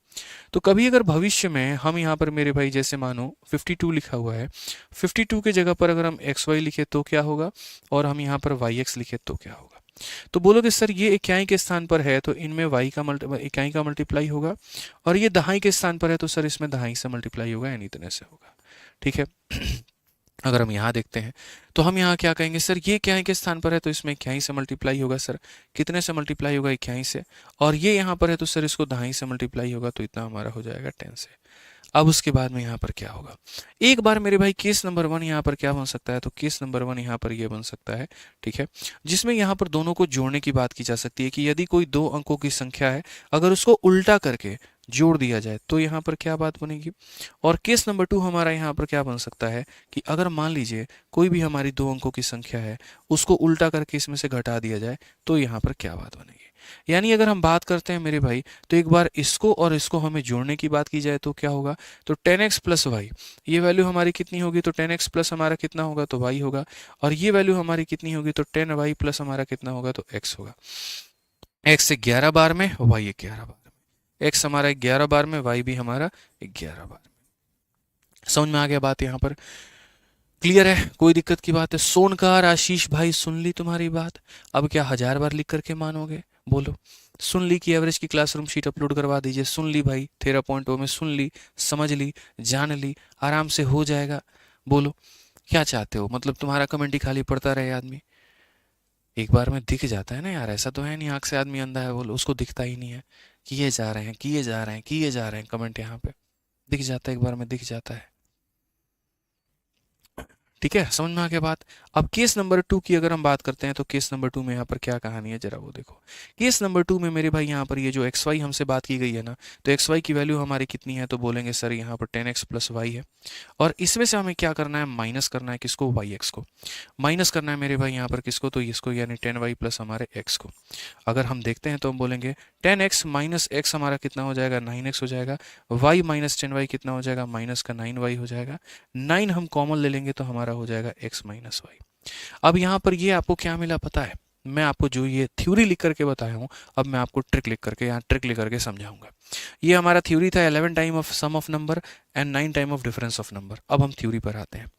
तो कभी अगर भविष्य में हम यहाँ पर मेरे भाई जैसे मानो 52 लिखा हुआ है, 52 के जगह पर अगर हम XY लिखे तो क्या होगा, और हम यहाँ पर YX लिखे तो क्या होगा, तो बोलोगे सर ये इक्याई के स्थान पर है तो इनमें इक्याई का मल्टीप्लाई होगा, और ये दहाई के स्थान पर है तो सर इसमें दहाई से मल्टीप्लाई होगा, यानी इतने से होगा, ठीक है। अगर हम यहाँ देखते हैं तो हम यहाँ क्या कहेंगे, सर ये इक्याई के स्थान पर है तो इसमें इक्याई से मल्टीप्लाई होगा, सर कितने से मल्टीप्लाई होगा, इक्याई से, और ये यहाँ पर है तो सर इसको दहाई से मल्टीप्लाई होगा, तो इतना हमारा हो जाएगा 10 से। अब उसके बाद में यहाँ पर क्या होगा, एक बार मेरे भाई केस नंबर 1 यहाँ पर क्या बन सकता है, तो केस नंबर 1 यहाँ पर ये बन सकता है, ठीक है, जिसमें यहाँ पर दोनों को जोड़ने की बात की जा सकती है कि यदि कोई दो अंकों की संख्या है अगर उसको उल्टा करके जोड़ दिया जाए तो यहाँ पर क्या बात बनेगी। और केस नंबर 2 हमारा यहाँ पर क्या बन सकता है कि अगर मान लीजिए कोई भी हमारी दो अंकों की संख्या है उसको उल्टा करके इसमें से घटा दिया जाए तो यहाँ पर क्या बात बनेगी। यानी अगर हम बात करते हैं मेरे भाई तो एक बार इसको और इसको हमें जोड़ने की बात की जाए तो क्या होगा, तो 10x प्लस वाई, ये वैल्यू हमारी कितनी होगी, तो 10x प्लस हमारा कितना होगा, तो y होगा, और ये वैल्यू हमारी कितनी होगी, तो 10y प्लस हमारा कितना होगा, तो x होगा। x से 11 बार में, y 11 बार में, x हमारा 11 बार में, y भी हमारा 11 बार में। समझ में आ गया बात, यहाँ पर क्लियर है, कोई दिक्कत की बात है। सोनकार आशीष भाई सुन ली तुम्हारी बात, अब क्या 1000 बार लिख करके मानोगे, बोलो। सुन ली कि एवरेज की क्लासरूम शीट अपलोड करवा दीजिए, सुन ली भाई 13.0 में सुन ली, समझ ली, जान ली, आराम से हो जाएगा, बोलो क्या चाहते हो, मतलब तुम्हारा कमेंट ही खाली पढ़ता रहे आदमी, एक बार में दिख जाता है ना यार, ऐसा तो है नहीं आंख से आदमी अंधा है, बोलो उसको दिखता ही नहीं है, किए जा रहे हैं किए जा रहे हैं किए जा रहे हैं, कमेंट यहाँ पे दिख जाता है, एक बार में दिख जाता है, ठीक है, समझ में आ गया बात। अब केस नंबर 2 की अगर हम बात करते हैं तो केस नंबर 2 में यहाँ पर क्या कहानी है जरा वो देखो। केस नंबर 2 में मेरे भाई यहाँ पर ये जो XY हमसे बात की गई है ना, तो XY की वैल्यू हमारी कितनी है, तो बोलेंगे सर यहाँ पर 10x प्लस वाई है, और इसमें से हमें क्या करना है, माइनस करना है किसको, YX को माइनस करना है मेरे भाई यहाँ पर किसको, तो इसको, यानी 10y प्लस हमारे x को। अगर हम देखते हैं तो हम बोलेंगे 10x माइनस x हमारा कितना हो जाएगा, 9x हो जाएगा, y माइनस 10y कितना हो जाएगा, माइनस का 9y हो जाएगा, 9 हम कॉमन ले लेंगे तो हमारा हो जाएगा x माइनस वाई। अब यहाँ पर ये आपको क्या मिला पता है, मैं आपको जो ये थ्योरी लिख करके बताया हूँ, अब मैं आपको ट्रिक लिख करके यहाँ ट्रिक लिख करके समझाऊंगा। ये हमारा थ्योरी था 11 time of sum of number and 9 time of difference of number. अब हम थ्योरी पर आते हैं,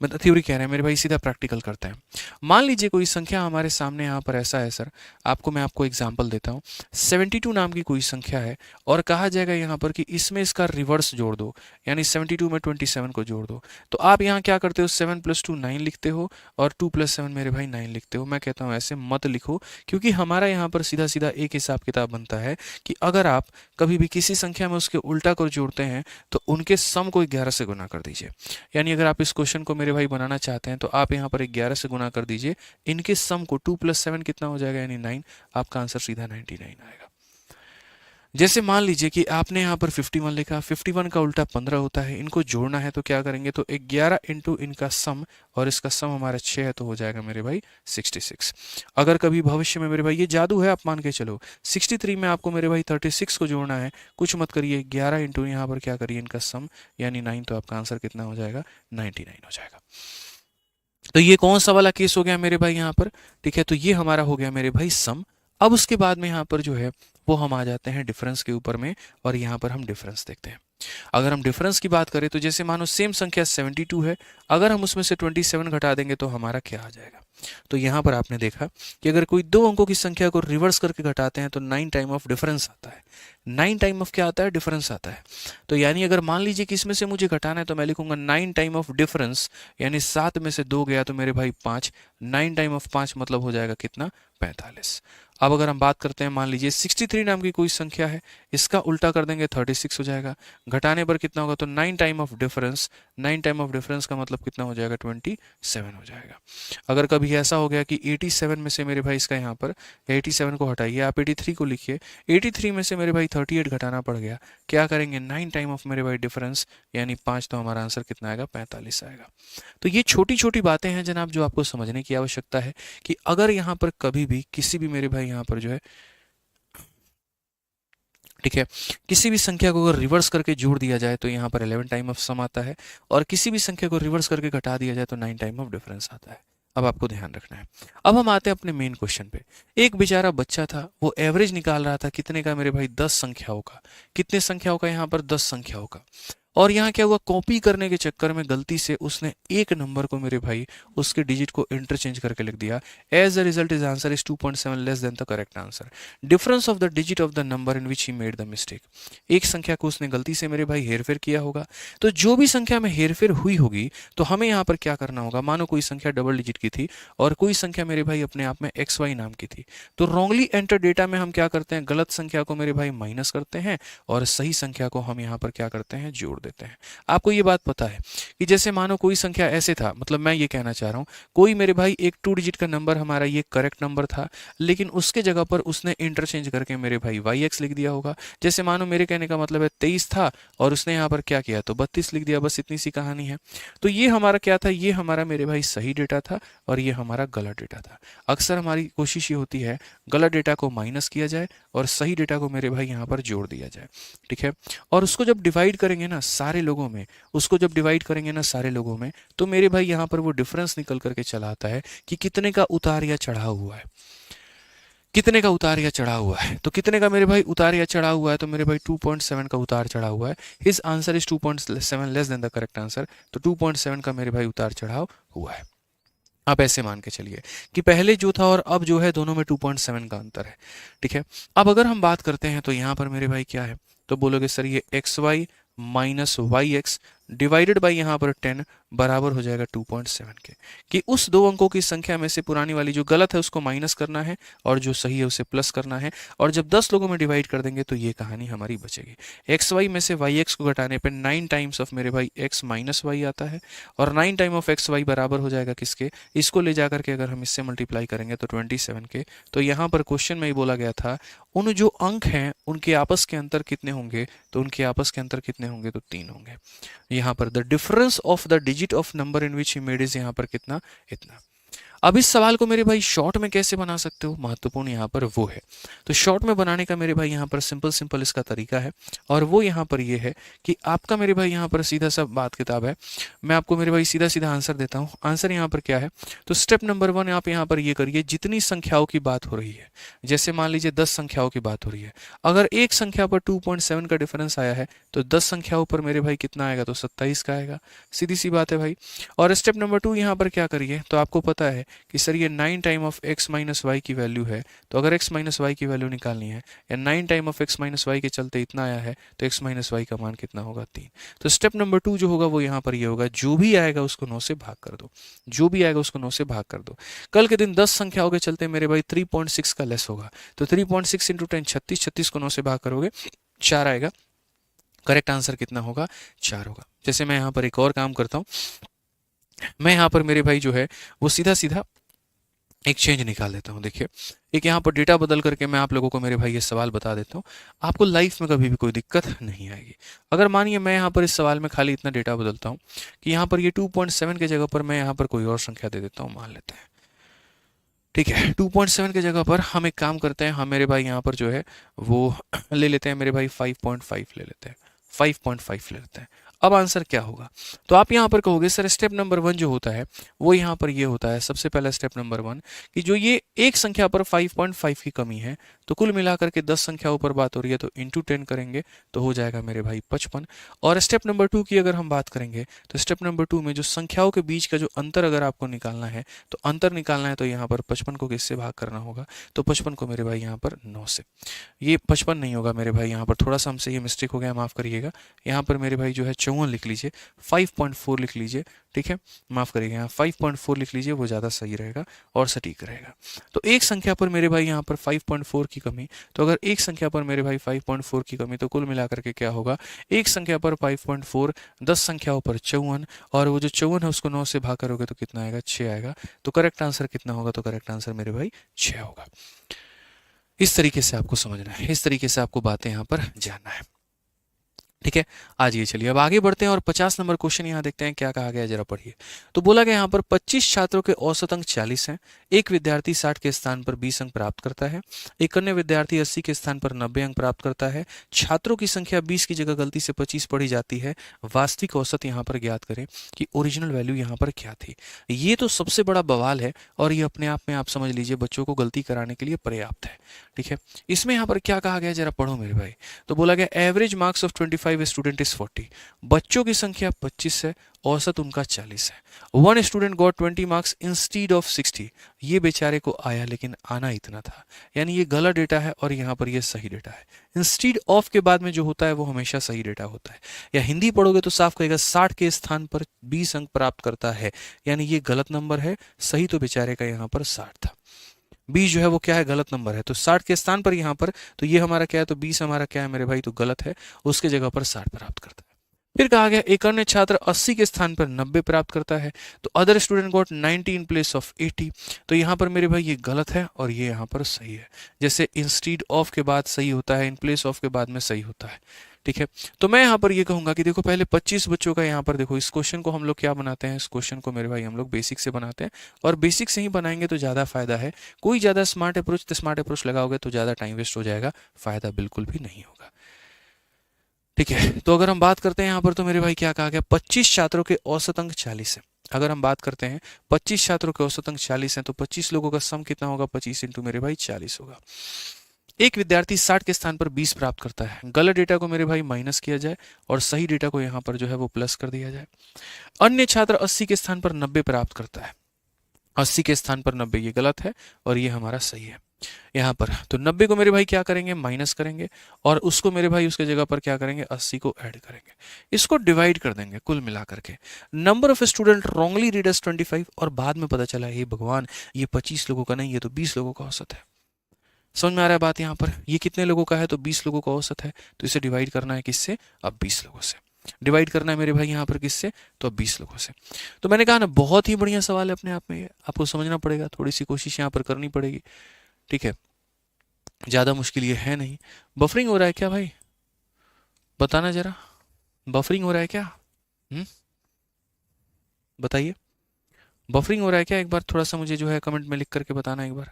मतलब थ्योरी कह रहे हैं मेरे भाई, सीधा प्रैक्टिकल करते हैं। मान लीजिए कोई संख्या हमारे सामने यहाँ पर ऐसा है सर, आपको एग्जाम्पल देता हूँ, 72 नाम की कोई संख्या है और कहा जाएगा यहाँ पर कि इसमें इसका रिवर्स जोड़ दो, यानी 72 में 27 को जोड़ दो। तो आप यहाँ क्या करते हो, 7 + 2 9 लिखते हो और 2 + 7 मेरे भाई 9 लिखते हो। मैं कहता हूँ ऐसे मत लिखो, क्योंकि हमारा यहाँ पर सीधा सीधा एक हिसाब किताब बनता है कि अगर आप कभी भी किसी संख्या में उसके उल्टा को जोड़ते हैं तो उनके सम को 11 से गुना कर दीजिए। यानी अगर आप इस क्वेश्चन को मेरे भाई बनाना चाहते हैं तो आप यहाँ पर 11 से गुना कर दीजिए, इनके सम को 2 + 7 कितना हो जाएगा, यानी 9, आपका आंसर सीधा 99 आएगा। जैसे मान लीजिए कि आपने यहाँ पर 51 लिखा, 51 का उल्टा 15 होता है, इनको जोड़ना है तो क्या करेंगे, तो 11 इंटू इनका सम, और इसका सम हमारा 6 है तो हो जाएगा मेरे भाई 66। अगर कभी भविष्य में मेरे भाई, ये जादू है आप मान के चलो, 63 में आपको मेरे भाई 36 को जोड़ना है, कुछ मत करिए, 11 इंटू यहाँ पर क्या करिए इनका सम, यानी 9, तो आपका आंसर कितना हो जाएगा, 99 हो जाएगा। तो ये कौन सा वाला केस हो गया मेरे भाई यहाँ पर, ठीक है, तो ये हमारा हो गया मेरे भाई सम। अब उसके बाद में यहाँ पर जो है वो हम आ जाते हैं डिफरेंस के ऊपर में, और यहाँ पर हम डिफरेंस देखते हैं। अगर हम डिफरेंस की बात करें तो जैसे मानो सेम संख्या 72 है, अगर हम उसमें से 27 घटा देंगे तो हमारा क्या आ जाएगा। तो यहाँ पर आपने देखा कि अगर कोई दो अंकों की संख्या को रिवर्स करके घटाते हैं तो 9 टाइम ऑफ डिफरेंस आता है। 9 टाइम ऑफ क्या आता है, डिफरेंस आता है। तो यानी अगर मान लीजिए कि इसमें से मुझे घटाना है तो मैं लिखूंगा 9 टाइम ऑफ डिफरेंस, यानी 7 में से 2 गया तो मेरे भाई 5। 9 टाइम ऑफ 5 मतलब हो जाएगा कितना, 45। अब अगर हम बात करते हैं, मान लीजिए 63 नाम की कोई संख्या है, इसका उल्टा कर देंगे 36 हो जाएगा। घटाने पर कितना होगा, तो 9 time of difference, 9 time of difference का मतलब कितना हो जाएगा, 27 हो जाएगा। अगर कभी ऐसा हो गया कि 87 में से मेरे भाई इसका यहाँ पर 87 को हटाइए, आप 83 को लिखिए, 83 में से मेरे भाई 38 घटाना पड़ गया, क्या करेंगे, 9 टाइम ऑफ मेरे भाई डिफरेंस यानी 5, तो हमारा आंसर कितना आएगा, 45 आएगा। तो ये छोटी छोटी बातें हैं जनाब जो आपको समझने की आवश्यकता है कि अगर यहाँ पर कभी भी किसी भी मेरे भाई यहाँ पर जो है, ठीक है, किसी भी संख्या को अगर रिवर्स करके जोड़ दिया जाए तो यहाँ पर 11 टाइम ऑफ सम आता है, और किसी भी संख्या को रिवर्स करके घटा दिया जाए तो 9 टाइम ऑफ डिफरेंस आता है। अब आपको ध्यान रखना है। अब हम आते हैं अपने मेन क्वेश्चन पे। एक बेचारा बच्चा था, वो एवरेज निकाल रहा था कितने का, मेरे भाई 10 संख्याओं का। कितने संख्याओं का, यहाँ पर 10 संख्याओं का। और यहाँ क्या हुआ, कॉपी करने के चक्कर में गलती से उसने एक नंबर को मेरे भाई उसके डिजिट को इंटरचेंज करके लिख दिया। As the result is answer is 2.7 less than the correct answer. Difference of the digit of the number in which he made the mistake. एक संख्या को उसने गलती से मेरे भाई हेरफेर किया होगा। तो जो भी संख्या में हेरफेर हुई होगी तो हमें यहाँ पर क्या करना होगा, मानो कोई संख्या डबल डिजिट की थी और कोई संख्या मेरे भाई अपने आप में XY नाम की थी, तो रॉन्गली एंटर डेटा में हम क्या करते हैं, गलत संख्या को मेरे भाई माइनस करते हैं और सही संख्या को हम यहाँ पर क्या करते हैं, जोड़ देते हैं। आपको ये बात पता है कि जैसे मानो कोई संख्या ऐसे था, मतलब मैं ये कहना चाह रहा हूँ, कोई मेरे भाई एक 2 डिजिट का नंबर हमारा ये करेक्ट नंबर था, लेकिन उसके जगह पर उसने इंटरचेंज करके मेरे भाई YX लिख दिया होगा। जैसे मानो मेरे कहने का मतलब है 23 था और उसने यहाँ पर क्या किया, तो 32 लिख दिया, बस इतनी सी कहानी है। तो ये हमारा क्या था, ये हमारा मेरे भाई सही डेटा था और ये हमारा गलत डेटा था। अक्सर हमारी कोशिश ये होती है गलत डेटा को माइनस किया जाए और सही डेटा को मेरे भाई यहाँ पर जोड़ दिया जाए, ठीक है। और उसको जब डिवाइड करेंगे ना सारे लोगों में, उसको जब डिवाइड करेंगे ना सारे लोगों में, तो मेरे भाई यहाँ पर वो डिफरेंस निकल करके चला आता है कि कितने का उतार या चढ़ाव हुआ है, कितने का उतार या चढ़ा हुआ है। तो कितने का मेरे भाई उतार या चढ़ा हुआ है, तो मेरे भाई 2.7 का उतार चढ़ा हुआ है। His answer is 2.7 less than the correct answer. तो 2.7 का मेरे भाई उतार चढ़ाव हुआ है। आप ऐसे मान के चलिए कि पहले जो था और अब जो है दोनों में 2.7 का अंतर है, ठीक है। अब अगर हम बात करते हैं तो यहाँ पर मेरे भाई क्या है, तो बोलोगे सर ये XY minus YX divided by यहाँ पर 10 बराबर हो जाएगा 2.7 के, कि उस दो अंकों की संख्या में से पुरानी वाली जो गलत है उसको माइनस करना है और जो सही है उसे प्लस करना है, और जब 10 लोगों में डिवाइड कर देंगे तो ये कहानी हमारी बचेगी। XY में से YX को घटाने पर 9 टाइम्स ऑफ मेरे भाई X माइनस Y आता है, और 9 टाइम ऑफ XY बराबर हो जाएगा किसके, इसको ले जाकर के अगर हम इससे मल्टीप्लाई करेंगे तो 27 के। तो यहाँ पर क्वेश्चन में ही बोला गया था उन जो अंक हैं उनके आपस के अंतर कितने होंगे, तो उनके आपस के अंतर कितने होंगे, तो 3 होंगे। यहाँ पर the difference of the digit of number in which he made is यहाँ पर कितना, इतना। अब इस सवाल को मेरे भाई शॉर्ट में कैसे बना सकते हो, महत्वपूर्ण यहाँ पर वो है। तो शॉर्ट में बनाने का मेरे भाई यहाँ पर सिंपल इसका तरीका है, और वो यहाँ पर ये है कि आपका मेरे भाई यहाँ पर सीधा सा बात किताब है। मैं आपको मेरे भाई सीधा सीधा आंसर देता हूँ। आंसर यहाँ पर क्या है, तो स्टेप नंबर 1 आप यहाँ पर ये करिए, जितनी संख्याओं की बात हो रही है, जैसे मान लीजिए 10 संख्याओं की बात हो रही है, अगर एक संख्या पर 2.7 का डिफरेंस आया है तो 10 संख्याओं पर मेरे भाई कितना आएगा, तो 27 का आएगा। सीधी सी बात है भाई। और स्टेप नंबर 2 यहाँ पर क्या करिए, तो आपको पता है कि सर ये 9 time of x minus Y की वैल्यू है, तो अगर x माइनस वाई की वैल्यू निकालनी है या 9 time of x minus Y के चलते इतना आया है, तो x माइनस वाई का मान कितना होगा, 3। तो स्टेप नंबर 2 जो होगा वो यहाँ पर ये होगा, जो भी आएगा उसको 9 से भाग कर दो, जो भी आएगा उसको 9 से भाग कर दो। कल के दिन 10 संख्याओं के चलते मेरे भाई 3.6 का लेस होगा, तो 3.6 इंटू 10 36, 36 को 9 से भाग करोगे 4 आएगा। करेक्ट आंसर कितना होगा, 4 होगा। जैसे मैं यहाँ पर एक और काम करता हूँ, मैं यहाँ पर मेरे भाई जो है वो सीधा सीधा एक चेंज निकाल देता हूँ। देखिए एक यहाँ पर डेटा बदल करके मैं आप लोगों को मेरे भाई ये सवाल बता देता हूँ, आपको लाइफ में कभी भी कोई दिक्कत नहीं आएगी। अगर मानिए मैं यहाँ पर इस सवाल में खाली इतना डेटा बदलता हूँ कि यहाँ पर ये 2.7 के जगह पर मैं यहाँ पर कोई और संख्या दे देता हूँ, मान लेते हैं, ठीक है। 2.7 के जगह पर हम एक काम करते हैं, हम मेरे भाई यहाँ पर जो है वो ले लेते हैं मेरे भाई 5.5 ले लेते हैं, 5.5 ले लेते हैं। अब आंसर क्या होगा? तो आप यहाँ पर कहोगे सर स्टेप नंबर 1 जो होता है वो यहाँ पर ये होता है, सबसे पहला स्टेप नंबर 1 कि जो ये एक संख्या पर 5.5 की कमी है, तो कुल मिलाकर के 10 संख्याओं पर बात हो रही है, तो इंटू 10 करेंगे तो हो जाएगा मेरे भाई 55। और स्टेप नंबर 2 की अगर हम बात करेंगे तो स्टेप नंबर 2 में जो संख्याओं के बीच का जो अंतर अगर आपको निकालना है, तो अंतर निकालना है तो यहाँ पर 55 को किससे भाग करना होगा? तो 55 को मेरे भाई यहाँ पर 9 से। ये 55 नहीं होगा मेरे भाई, यहाँ पर थोड़ा सा हमसे ये मिस्टेक हो गया, माफ़ करिएगा। यहाँ पर मेरे भाई जो है 54 लिख लीजिए, 5.4 लिख लीजिए, ठीक है, माफ़ करिएगा, यहाँ 5.4 लिख लीजिए, वो ज़्यादा सही रहेगा और सटीक रहेगा। तो एक संख्या पर मेरे भाई यहाँ पर 5.4 की कमी, तो अगर एक संख्या पर मेरे भाई 5.4 की कमी, तो कुल मिलाकर के क्या होगा? एक संख्या पर 5.4, 10 संख्याओं पर 54, और वो जो 54 है उसको 9 से भाग करोगे तो कितना आएगा? 6 आएगा। तो करेक्ट आंसर कितना होगा? तो करेक्ट आंसर मेरे भाई 6 होगा। इस तरीके से आपको समझना है, इस तरीके से आपको बातें यहाँ पर जानना है, ठीक है। आज ये चलिए अब आगे बढ़ते हैं और 50 नंबर क्वेश्चन यहाँ देखते हैं क्या कहा गया, जरा पढ़िए। तो बोला गया यहाँ पर 25 छात्रों के औसत अंक 40 हैं, एक विद्यार्थी 60 के स्थान पर 20 अंक प्राप्त करता है, एक अन्य विद्यार्थी 80 के स्थान पर 90 अंक प्राप्त करता है, छात्रों की संख्या 20 की जगह गलती से 25 पढ़ी जाती है, वास्तविक औसत यहाँ पर ज्ञात करें कि ओरिजिनल वैल्यू यहाँ पर क्या थी। ये तो सबसे बड़ा बवाल है और ये अपने आप में आप समझ लीजिए बच्चों को गलती कराने के लिए पर्याप्त है, ठीक है। इसमें यहाँ पर क्या कहा गया, जरा पढ़ो मेरे भाई। तो बोला गया average marks of 25 student is 40, बच्चों की संख्या 25 है, औसत उनका 40 है। One student got 20 marks instead of 60, ये बेचारे को आया लेकिन आना इतना था, यानी ये गलत डेटा है और यहाँ पर ये सही डेटा है। इंस्टीड ऑफ के बाद में जो होता है वो हमेशा सही डेटा होता है। या हिंदी पढ़ोगे तो साफ कहेगा 60 के स्थान पर 20 अंक प्राप्त करता है, यानी ये गलत नंबर है, सही तो बेचारे का यहाँ पर 60 था। 20 जो है वो क्या है? गलत नंबर है, तो 60 के स्थान पर यहाँ पर, तो ये हमारा क्या है? तो 20 हमारा क्या है मेरे भाई? तो गलत है, उसके जगह पर 60 प्राप्त करता है। फिर कहा गया एक अन्य छात्र 80 के स्थान पर 90 प्राप्त करता है, तो other student got 90 in place of 80, तो यहाँ पर मेरे भाई ये गलत है और ये यहाँ पर सही है। जैसे इंस्टीड ऑफ के बाद सही होता है, इन प्लेस ऑफ के बाद में सही होता है, ठीक है। तो मैं यहाँ पर ये कहूंगा कि देखो पहले 25 बच्चों का यहाँ पर देखो, इस क्वेश्चन को हम लोग क्या बनाते हैं? इस क्वेश्चन को मेरे भाई हम लोग बेसिक से बनाते हैं, और बेसिक से ही बनाएंगे तो ज़्यादा फायदा है। कोई ज़्यादा स्मार्ट अप्रोच लगाओगे तो ज़्यादा टाइम वेस्ट हो जाएगा, फायदा बिल्कुल भी नहीं होगा, ठीक है। तो अगर हम बात करते हैं यहाँ पर, तो मेरे भाई क्या कहा गया? 25 छात्रों के औसत अंक 40 है। अगर हम बात करते हैं 25 छात्रों के औसत अंक 40 हैं, तो 25 लोगों का सम कितना होगा? 25 इंटू मेरे भाई 40 होगा। एक विद्यार्थी 60 के स्थान पर 20 प्राप्त करता है, गलत डेटा को मेरे भाई माइनस किया जाए और सही डेटा को यहाँ पर जो है वो प्लस कर दिया जाए। अन्य छात्र 80 के स्थान पर 90 प्राप्त करता है, 80 के स्थान पर 90 ये गलत है और ये हमारा सही है यहाँ पर। तो 90 को मेरे भाई क्या करेंगे? माइनस करेंगे, और उसको मेरे भाई उसके जगह पर क्या करेंगे? 80 को ऐड करेंगे, इसको डिवाइड कर देंगे कुल मिला करके। Number of student wrongly read as 25, और बाद में पता चला हे भगवान ये 25 लोगों का नहीं, ये तो 20 लोगों का औसत है। समझ में आ रहा है बात? यहाँ पर ये कितने लोगों का है? तो 20 लोगों का औसत है, तो इसे डिवाइड करना है किससे? अब 20 लोगों से डिवाइड करना है मेरे भाई यहाँ पर किससे? तो अब 20 लोगों से। तो मैंने कहा ना बहुत ही बढ़िया सवाल है अपने आप में, ये आपको समझना पड़ेगा, थोड़ी सी कोशिश यहाँ पर करनी पड़ेगी, ठीक है। ज़्यादा मुश्किल ये है नहीं। बफरिंग हो रहा है क्या भाई? बताना जरा, बफरिंग हो रहा है क्या? बताइए, बफरिंग हो रहा है क्या? एक बार थोड़ा सा मुझे जो है कमेंट में लिख करके बताना एक बार।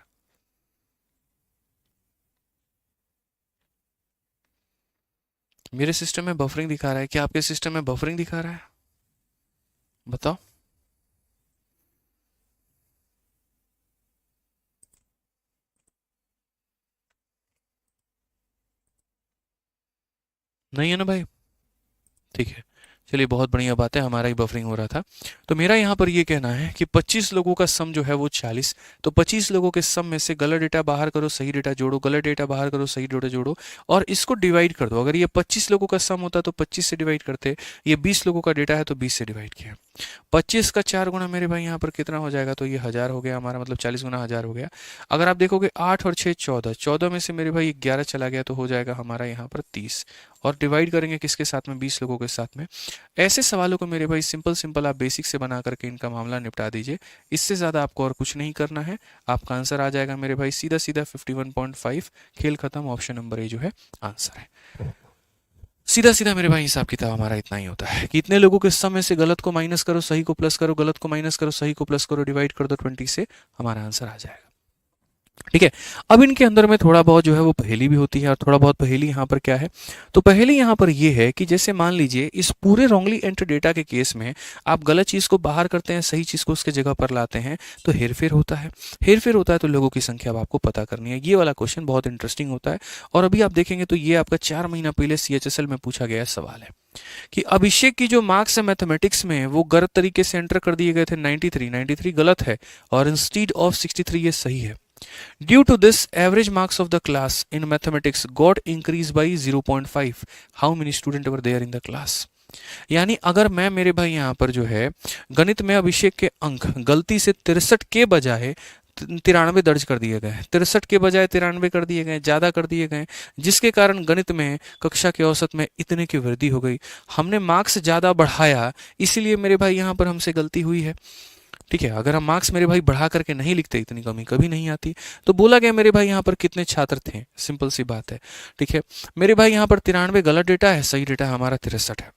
मेरे सिस्टम में बफरिंग दिखा रहा है, क्या आपके सिस्टम में बफरिंग दिखा रहा है? बताओ। नहीं है ना भाई? ठीक है, चलिए बहुत बढ़िया बात है, हमारा ही बफरिंग हो रहा था। तो मेरा यहाँ पर ये कहना है कि 25 लोगों का सम जो है वो 40, तो 25 लोगों के सम में से गलत डेटा बाहर करो, सही डेटा जोड़ो, गलत डेटा बाहर करो, सही डेटा जोड़ो, और इसको डिवाइड कर दो। अगर ये 25 लोगों का सम होता तो 25 से डिवाइड करते, ये 20 लोगों का डेटा है तो 20 से डिवाइड किया। 25 का 4 गुना मेरे भाई यहाँ पर कितना हो जाएगा? तो ये 1000 हो गया हमारा, मतलब 40 गुना 1000 हो गया। अगर आप देखोगे 8 और 6 14, 14 में से मेरे भाई 11 चला गया, तो हो जाएगा हमारा यहाँ पर 30, और डिवाइड करेंगे किसके साथ में? 20 लोगों के साथ में। ऐसे सवालों को मेरे भाई सिंपल आप बेसिक से बना करके इनका मामला निपटा दीजिए, इससे ज़्यादा आपको और कुछ नहीं करना है, आपका आंसर आ जाएगा मेरे भाई सीधा सीधा 51.5। खेल खत्म, ऑप्शन नंबर ए जो है आंसर है। सीधा सीधा मेरे भाई हिसाब किताब हमारा इतना ही होता है कि इतने लोगों के समय से गलत को माइनस करो, सही को प्लस करो, गलत को माइनस करो, सही को प्लस करो, डिवाइड कर दो 20 से, हमारा आंसर आ जाएगा। ठीक है। अब इनके अंदर में थोड़ा बहुत जो है वो पहेली भी होती है, और थोड़ा बहुत पहेली यहाँ पर क्या है, तो पहेली यहाँ पर ये है कि जैसे मान लीजिए इस पूरे रॉन्गली एंटर डेटा के केस में आप गलत चीज़ को बाहर करते हैं, सही चीज़ को उसके जगह पर लाते हैं, तो हेरफेर होता है। हेरफेर होता है तो लोगों की संख्या अब आपको पता करनी है। ये वाला क्वेश्चन बहुत इंटरेस्टिंग होता है, और अभी आप देखेंगे तो ये आपका 4 महीना पहले CHSL में पूछा गया सवाल है कि अभिषेक की जो मार्क्स है मैथमेटिक्स में वो गलत तरीके से एंटर कर दिए गए थे 93, 93 गलत है और इंस्टीड ऑफ 63 ये सही है। Due to this, average marks of the class in mathematics got increased by 0.5. How many students were there in the class? यानी अगर मैं मेरे भाई यहाँ पर जो है गणित में अभिषेक के अंक गलती से 63 के बजाय 93 दर्ज कर दिए गए, 63 के बजाय 93 कर दिए गए, ज़्यादा कर दिए गए, जिसके कारण गणित में कक्षा के औसत में इतने की वृद्धि हो गई। हमने मार्क्स ज़्यादा बढ़ाया, इसीलिए मेरे भाई यहाँ पर हमसे गलती हुई है। ठीक है, अगर हम मार्क्स मेरे भाई बढ़ा करके नहीं लिखते इतनी कमी कभी नहीं आती। तो बोला गया मेरे भाई यहाँ पर कितने छात्र थे, सिंपल सी बात है। ठीक है, मेरे भाई यहाँ पर 93 गलत डेटा है, सही डेटा हमारा 63 है।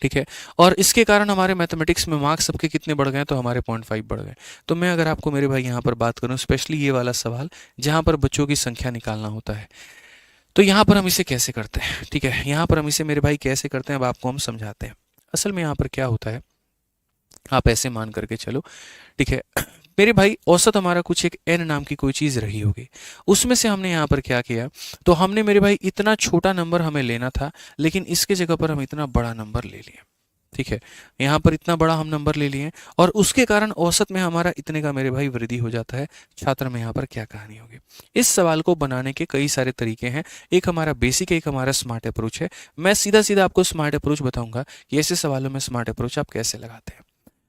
ठीक है, और इसके कारण हमारे मैथमेटिक्स में मार्क्स सबके कितने बढ़ गए, तो हमारे 0.5 बढ़ गए। तो मैं अगर आपको मेरे भाई यहाँ पर बात करूँ, स्पेशली ये वाला सवाल जहाँ पर बच्चों की संख्या निकालना होता है, तो यहाँ पर हम इसे कैसे करते हैं। ठीक है, यहाँ पर हम इसे मेरे भाई कैसे करते हैं अब आपको हम समझाते हैं। असल में यहाँ पर क्या होता है, आप ऐसे मान करके चलो। ठीक है, मेरे भाई औसत हमारा कुछ एक n नाम की कोई चीज़ रही होगी, उसमें से हमने यहाँ पर क्या किया, तो हमने मेरे भाई इतना छोटा नंबर हमें लेना था, लेकिन इसके जगह पर हम इतना बड़ा नंबर ले लिए। ठीक है, यहाँ पर इतना बड़ा हम नंबर ले लिए, और उसके कारण औसत में हमारा इतने का मेरे भाई वृद्धि हो जाता है। छात्र में यहाँ पर क्या कहानी होगी। इस सवाल को बनाने के कई सारे तरीके हैं, एक हमारा बेसिक है, एक हमारा स्मार्ट अप्रोच है। मैं सीधा सीधा आपको स्मार्ट अप्रोच बताऊंगा कि ऐसे सवालों में स्मार्ट अप्रोच आप कैसे लगाते हैं।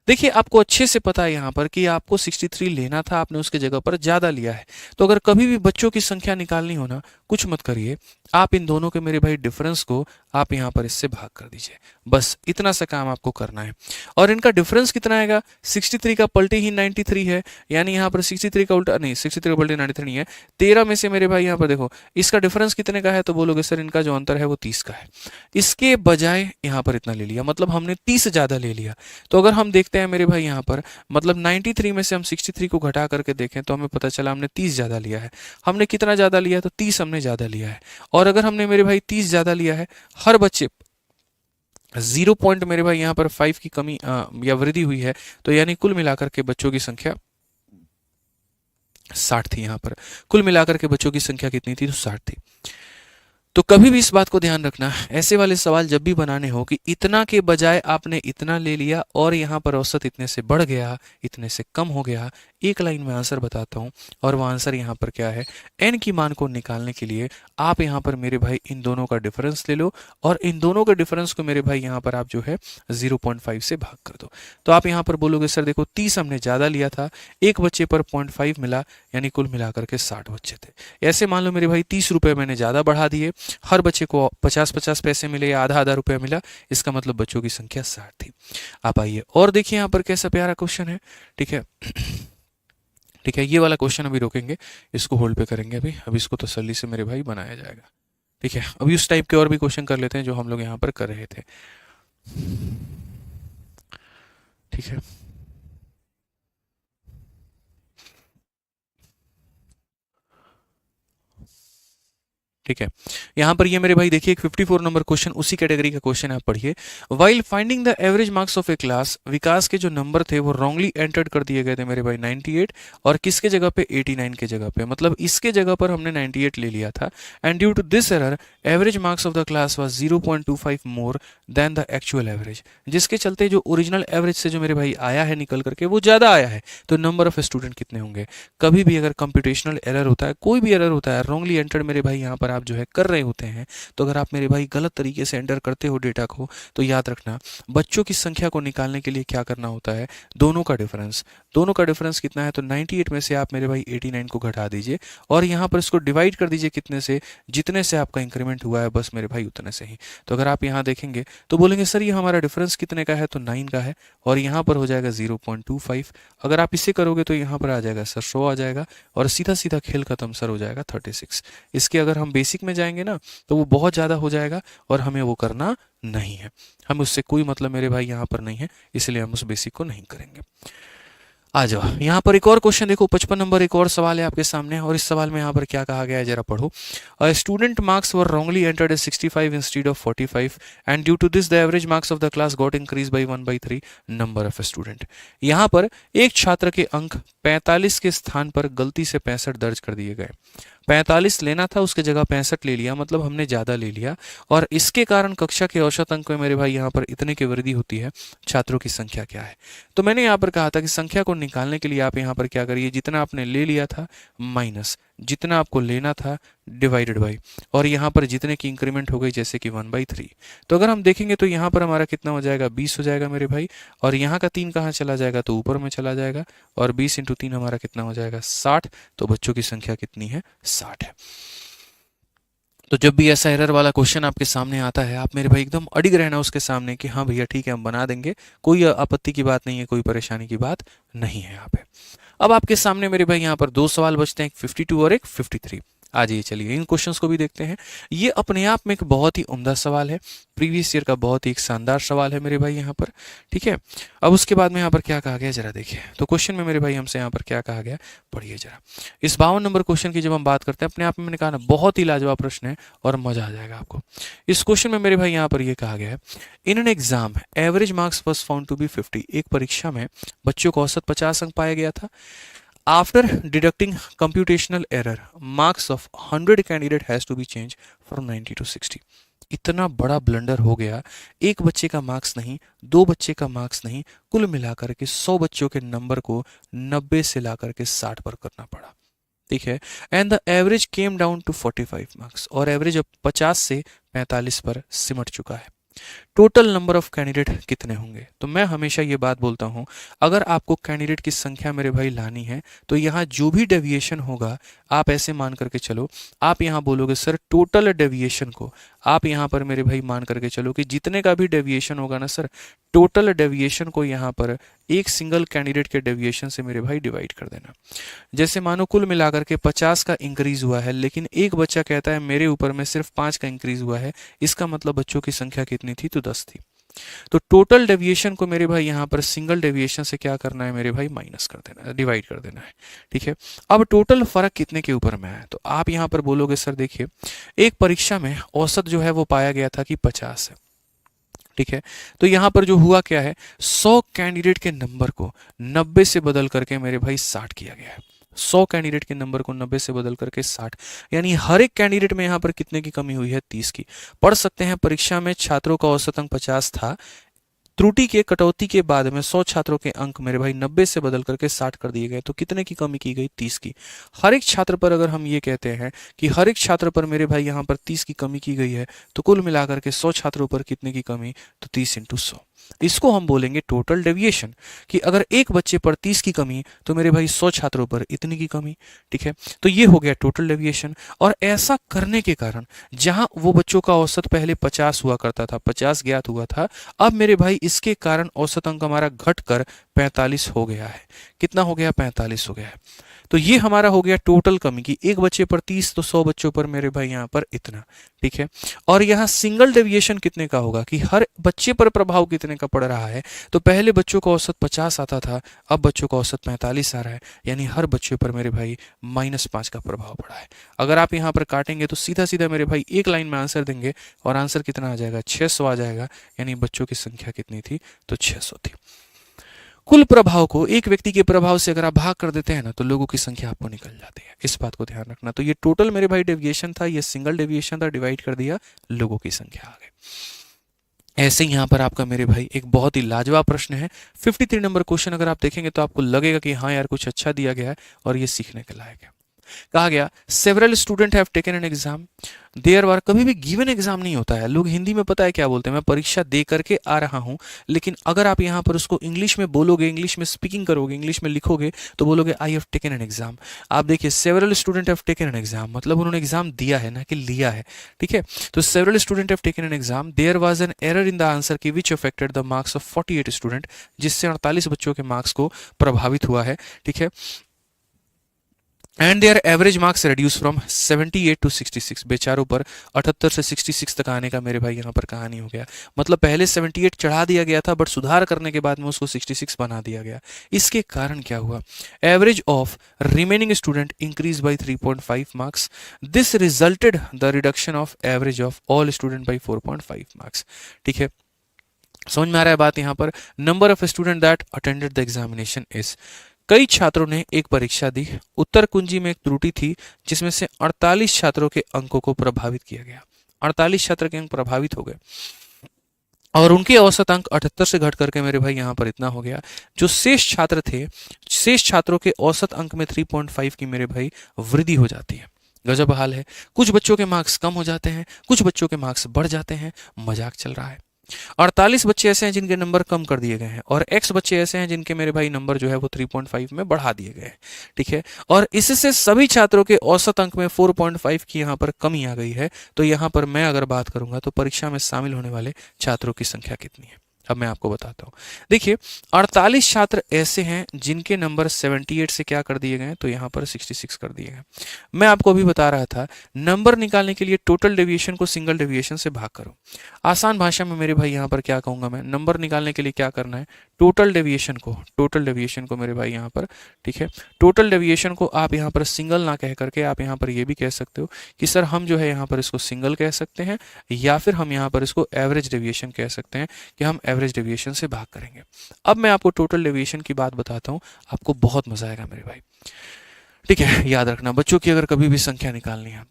देखिए, आपको अच्छे से पता है यहाँ पर कि आपको 63 लेना था, आपने उसके जगह पर ज़्यादा लिया है। तो अगर कभी भी बच्चों की संख्या निकालनी हो ना, कुछ मत करिए, आप इन दोनों के मेरे भाई डिफरेंस को आप यहाँ पर इससे भाग कर दीजिए। बस इतना सा काम आपको करना है। और इनका डिफरेंस कितना आएगा, 63 का पलटे ही 93 है, यानी यहाँ पर 63 का उल्टा नहीं, 63 का पलटे 93 नहीं है। 13 में से मेरे भाई यहाँ पर देखो इसका डिफरेंस कितने का है, तो बोलोगे सर इनका जो अंतर है वो 30 का है। इसके बजाय यहाँ पर इतना ले लिया, मतलब हमने 30 ज़्यादा ले लिया। तो अगर हम देखते हैं मेरे भाई यहाँ पर, मतलब 93 में से हम 63 को घटा करके देखें तो हमें पता चला हमने 30 ज़्यादा लिया है। हमने कितना ज़्यादा लिया, तो 30 हमने ज़्यादा लिया है। और अगर हमने मेरे भाई 30 ज़्यादा लिया है, हर बच्चे 0 पॉइंट मेरे भाई यहाँ पर 5 की कमी या वृद्धि हुई है, तो यानी कुल मिलाकर के बच्चों की संख्या 60 थी। यहाँ पर कुल मिलाकर के बच्चों की संख्या कितनी थी, तो 60 थी। तो कभी भी इस बात को ध्यान रखना, ऐसे वाले सवाल जब भी बनाने हो कि इतना के बजाय आपने इतना ले लिया और यहाँ पर औसत इतने से बढ़ गया, इतने से कम हो गया। एक लाइन में आंसर बताता हूँ, और वो आंसर यहाँ पर क्या है, n की मान को निकालने के लिए आप यहाँ पर मेरे भाई इन दोनों का डिफरेंस ले लो, और इन दोनों के डिफरेंस को मेरे भाई यहाँ पर आप जो है 0.5 से भाग कर दो। तो आप यहाँ पर बोलोगे सर देखो 30 हमने ज़्यादा लिया था, एक बच्चे पर 0.5 मिला, यानी कुल मिलाकर के 60 बच्चे थे। ऐसे मान लो मेरे भाई 30 रुपये मैंने ज़्यादा बढ़ा दिए, हर बच्चे को 50-50 पैसे मिले या आधा आधा रुपया मिला, इसका मतलब बच्चों की संख्या 60 थी। आप आइए और देखिए यहाँ पर कैसा प्यारा क्वेश्चन है। ठीक है, ठीक है, ये वाला क्वेश्चन अभी रोकेंगे, इसको होल्ड पे करेंगे अभी इसको तसल्ली से मेरे भाई बनाया जाएगा। ठीक है, अभी उस टाइप के और भी क्वेश्चन कर लेते हैं जो हम लोग यहाँ पर कर रहे थे। ठीक है, ठीक है, यहाँ पर ये मेरे भाई देखिए एक 54 नंबर क्वेश्चन उसी कैटेगरी का क्वेश्चन आप पढ़िए। While finding the average marks of a class, Vikas के जो नंबर थे वो रॉन्गली एंटर्ड कर दिए गए थे मेरे भाई 98, और किसके जगह पे 89 के जगह पे, मतलब इसके जगह पर हमने 98 ले लिया था। And due to this error average marks of the class was 0.25 more than the actual average, जिसके चलते जो ओरिजिनल एवरेज से जो मेरे भाई आया है निकल करके वो ज़्यादा आया है। तो नंबर ऑफ स्टूडेंट कितने होंगे। कभी भी अगर कंप्यूटेशनल एरर होता है, कोई भी एरर होता है, रॉन्गली एंटर्ड मेरे भाई यहाँ पर आप जो है कर रहे होते हैं, तो अगर आप मेरे भाई गलत तरीके से एंटर करते हो डेटा को, तो याद रखना बच्चों की संख्या को निकालने के लिए क्या करना होता है, दोनों का डिफरेंस कितना है, तो 98 में से आप मेरे भाई 89 को घटा दीजिए, और यहाँ पर इसको डिवाइड कर दीजिए कितने से, जितने से आपका इंक्रीमेंट हुआ है बस मेरे भाई उतने से ही। तो अगर आप यहाँ देखेंगे तो बोलेंगे सर ये हमारा डिफरेंस कितने का है, तो 9 का है, और यहाँ पर हो जाएगा 0.25। अगर आप इसे करोगे तो यहाँ पर आ जाएगा सर 100 आ जाएगा, और सीधा सीधा खेल खत्म सर हो जाएगा 36। इसके अगर हम बेसिक में जाएंगे ना तो वो बहुत ज़्यादा हो जाएगा, और हमें वो करना नहीं है, हम उससे कोई मतलब मेरे भाई यहाँ पर नहीं है, इसलिए हम उस बेसिक को नहीं करेंगे। आ जाओ यहाँ पर एक और क्वेश्चन देखो, 55 नंबर एक और सवाल है आपके सामने, और इस सवाल में यहाँ पर क्या कहा गया है जरा पढ़ो। Student marks were wrongly entered as 65 instead of 45 and due to this the average marks of the class got increase by 1/3 number of student. यहाँ पर एक छात्र के अंक 45 के स्थान पर गलती से 65 दर्ज कर दिए गए। 45 लेना था, उसके जगह 65 ले लिया, मतलब हमने ज़्यादा ले लिया, और इसके कारण कक्षा के औसत अंक में मेरे भाई यहाँ पर इतने की वृद्धि होती है। छात्रों की संख्या क्या है? तो मैंने यहाँ पर कहा था कि संख्या को निकालने के लिए आप यहाँ पर क्या करिए, जितना आपने ले लिया था माइनस जितना आपको लेना था डिवाइडेड बाई, और यहाँ पर जितने की इंक्रीमेंट हो गई जैसे कि 1/3। तो अगर हम देखेंगे तो यहाँ पर हमारा कितना हो जाएगा, 20 हो जाएगा मेरे भाई, और यहाँ का 3 कहाँ चला जाएगा, तो ऊपर में चला जाएगा, और 20 × 3 हमारा कितना हो जाएगा, 60। तो बच्चों की संख्या कितनी है, 60 है। तो जब भी ऐसा एरर वाला क्वेश्चन आपके सामने आता है, आप मेरे भाई एकदम अडिग रहना उसके सामने कि हाँ भैया ठीक है हम बना देंगे, कोई आपत्ति की बात नहीं है, कोई परेशानी की बात नहीं है यहाँ पे। अब आपके सामने मेरे भाई यहाँ पर दो सवाल बचते हैं, एक 52 और एक 53। आ जाइए चलिए इन क्वेश्चंस को भी देखते हैं। ये अपने आप में एक बहुत ही उम्दा सवाल है, प्रीवियस ईयर का बहुत ही एक शानदार सवाल है मेरे भाई यहाँ पर, ठीक है। अब उसके बाद में यहाँ पर क्या कहा गया जरा देखिए, तो क्वेश्चन में मेरे भाई हमसे यहाँ पर क्या कहा गया, पढ़िए जरा। इस 52 नंबर क्वेश्चन की जब हम बात करते हैं, अपने आप में मैंने कहा ना बहुत ही लाजवाब प्रश्न है और मजा आ जाएगा आपको। इस क्वेश्चन में मेरे भाई यहाँ पर ये कहा गया है, in an exam average marks was found to be 50। एक परीक्षा में बच्चों को औसत 50 अंक पाया गया था। After deducting computational error, marks of 100 candidate has to be changed from 90 to 60। इतना बड़ा ब्लंडर हो गया, एक बच्चे का मार्क्स नहीं, दो बच्चे का मार्क्स नहीं, कुल मिलाकर के 100 बच्चों के नंबर को 90 से लाकर के 60 पर करना पड़ा, ठीक है। And the average came down to 45 marks, और एवरेज अब 50 से 45 पर सिमट चुका है। टोटल नंबर ऑफ कैंडिडेट कितने होंगे? तो मैं हमेशा ये बात बोलता हूं, अगर आपको कैंडिडेट की संख्या मेरे भाई लानी है तो यहाँ जो भी डेविएशन होगा आप ऐसे मान करके चलो, आप यहाँ बोलोगे सर टोटल डेविएशन को आप यहाँ पर मेरे भाई मान करके चलो कि जितने का भी डेविएशन होगा ना सर, टोटल डेविएशन को यहाँ पर एक सिंगल कैंडिडेट के डेविएशन से मेरे भाई डिवाइड कर देना। जैसे मानो कुल मिलाकर के 50 का इंक्रीज हुआ है, लेकिन एक बच्चा कहता है मेरे ऊपर में सिर्फ 5 का इंक्रीज हुआ है, इसका मतलब बच्चों की संख्या कितनी थी, तो 10 थी। तो टोटल डेविएशन को मेरे भाई यहाँ पर सिंगल डेविएशन से क्या करना है मेरे भाई, माइनस कर देना है, डिवाइड कर देना है, ठीक है। अब टोटल फर्क कितने के ऊपर में है, तो आप यहाँ पर बोलोगे सर देखिए एक परीक्षा में औसत जो है वो पाया गया था कि 50 है, ठीक है। तो यहाँ पर जो हुआ क्या है, 100 कैंडिडेट के नंबर को 90 से बदल करके मेरे भाई 60 किया गया है। 100 कैंडिडेट के नंबर को 90 से बदल करके 60, यानी हर एक कैंडिडेट में यहाँ पर कितने की कमी हुई है, 30 की। पढ़ सकते हैं परीक्षा में छात्रों का औसत अंक 50 था, त्रुटि के कटौती के बाद में 100 छात्रों के अंक मेरे भाई 90 से बदल करके 60 कर दिए गए, तो कितने की कमी की गई, 30 की। हर एक छात्र पर अगर हम ये कहते हैं कि हर एक छात्र पर मेरे भाई यहाँ पर 30 की कमी की गई है, तो कुल मिलाकर के 100 छात्रों पर कितने की कमी, तो 30 × 100। इसको हम बोलेंगे टोटल डेविएशन, कि अगर एक बच्चे पर 30 की कमी तो मेरे भाई 100 छात्रों पर इतनी की कमी, ठीक है। तो ये हो गया टोटल डेविएशन। और ऐसा करने के कारण जहां वो बच्चों का औसत पहले 50 हुआ करता था, 50 ज्ञात हुआ था, अब मेरे भाई इसके कारण औसत अंक हमारा घटकर 45 हो गया है। कितना हो गया, 45 हो गया है। तो ये हमारा हो गया टोटल कमी की, एक बच्चे पर 30 तो 100 बच्चों पर मेरे भाई यहाँ पर इतना, ठीक है। और यहाँ सिंगल डेविएशन कितने का होगा कि हर बच्चे पर प्रभाव कितने का पड़ रहा है, तो पहले बच्चों का औसत 50 आता था, अब बच्चों का औसत 45 आ रहा है, यानी हर बच्चे पर मेरे भाई -5 का प्रभाव पड़ा है। अगर आप यहाँ पर काटेंगे तो सीधा सीधा मेरे भाई एक लाइन में आंसर देंगे, और आंसर कितना आ जाएगा, 600 आ जाएगा, यानी बच्चों की संख्या कितनी थी, तो 600 थी। कुल प्रभाव को एक व्यक्ति के प्रभाव से अगर आप भाग कर देते हैं ना, तो लोगों की संख्या आपको निकल जाती है, इस बात को ध्यान रखना। तो ये टोटल मेरे भाई डेविएशन था, ये सिंगल डेविएशन था, डिवाइड कर दिया, लोगों की संख्या आ गई। ऐसे ही यहाँ पर आपका मेरे भाई एक बहुत ही लाजवाब प्रश्न है, 53 नंबर क्वेश्चन अगर आप देखेंगे तो आपको लगेगा कि हाँ यार कुछ अच्छा दिया गया है और ये सीखने के लायक है। कहा गया several student have taken an exam there were, कभी भी गिवन एग्जाम नहीं होता है। लोग हिंदी में पता है क्या बोलते हैं, मैं परीक्षा दे करके आ रहा हूं, लेकिन अगर आप यहाँ पर उसको इंग्लिश में बोलोगे, इंग्लिश में स्पीकिंग करोगे, इंग्लिश में लिखोगे, तो बोलोगे I have taken an exam. आप देखिए several student have taken an exam, मतलब उन्होंने एग्जाम दिया है ना कि लिया है, ठीक है। तो several student have taken an exam, there was an error in the answer key which affected the marks of 48 student, जिससे 48 बच्चों के मार्क्स को प्रभावित हुआ है, ठीक है। And their average marks reduce from 78 to 66। बेचारों पर 78 से 66 तक आने का मेरे भाई यहाँ पर कहानी हो गया। मतलब पहले 78 चढ़ा दिया गया था, बट सुधार करने के बाद में उसको 66 बना दिया गया। इसके कारण क्या हुआ? Average of remaining student increase by 3.5 marks. This resulted the reduction of average of all student by 4.5 marks. ठीक है, समझ में आ रहा है बात यहाँ पर? Number of student that attended the examination is, कई छात्रों ने एक परीक्षा दी, उत्तर कुंजी में एक त्रुटि थी जिसमें से 48 छात्रों के अंकों को प्रभावित किया गया। 48 छात्र के अंक प्रभावित हो गए और उनके औसत अंक 78 से घट करके मेरे भाई यहाँ पर इतना हो गया। जो शेष छात्र थे, शेष छात्रों के औसत अंक में 3.5 की मेरे भाई वृद्धि हो जाती है। गजब हाल है। कुछ बच्चों के मार्क्स कम हो जाते हैं, कुछ बच्चों के मार्क्स बढ़ जाते हैं। मजाक चल रहा है। 48 बच्चे ऐसे हैं जिनके नंबर कम कर दिए गए हैं और x बच्चे ऐसे हैं जिनके मेरे भाई नंबर जो है वो 3.5 में बढ़ा दिए गए हैं। ठीक है, और इससे सभी छात्रों के औसत अंक में 4.5 की यहाँ पर कमी आ गई है। तो यहाँ पर मैं अगर बात करूंगा तो परीक्षा में शामिल होने वाले छात्रों की संख्या कितनी है, अब मैं आपको बताता हूँ। देखिए, 48 छात्र ऐसे हैं जिनके नंबर 78 से क्या कर दिए गए, तो यहाँ पर 66 कर दिए गए। मैं आपको अभी बता रहा था, नंबर निकालने के लिए टोटल डेविएशन को सिंगल डेविएशन से भाग करो। आसान भाषा में मेरे भाई यहाँ पर क्या कहूँगा मैं, नंबर निकालने के लिए क्या करना है, टोटल डेविएशन को मेरे भाई यहाँ पर, ठीक है, टोटल डेविएशन को आप यहाँ पर सिंगल ना कह करके आप यहाँ पर ये भी कह सकते हो कि सर हम जो है यहाँ पर इसको सिंगल कह सकते हैं, या फिर हम यहाँ पर इसको एवरेज डेविएशन कह सकते हैं कि हम एवरेज डेविएशन से भाग करेंगे। अब मैं आपको टोटल डेविएशन की बात बताता हूँ, आपको बहुत मजा आएगा मेरे भाई। ठीक है, याद रखना बच्चों की अगर कभी भी संख्या निकालनी है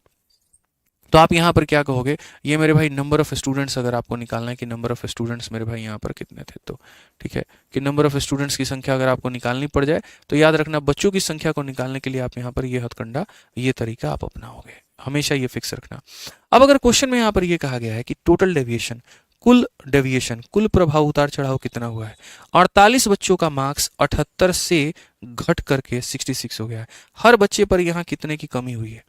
तो आप यहाँ पर क्या कहोगे, ये मेरे भाई नंबर ऑफ स्टूडेंट्स अगर आपको निकालना है कि नंबर ऑफ स्टूडेंट्स मेरे भाई यहाँ पर कितने थे, तो ठीक है कि नंबर ऑफ स्टूडेंट्स की संख्या अगर आपको निकालनी पड़ जाए तो याद रखना बच्चों की संख्या को निकालने के लिए आप यहाँ पर ये हथकंडा, ये तरीका आप अपनाओगे, हमेशा ये फिक्स रखना। अब अगर क्वेश्चन में यहाँ पर ये कहा गया है कि टोटल डेविएशन, कुल डेविएशन, कुल प्रभाव उतार चढ़ाव कितना हुआ है, 48 बच्चों का मार्क्स 78 से घट करके 66 हो गया है। हर बच्चे पर यहाँ कितने की कमी हुई है,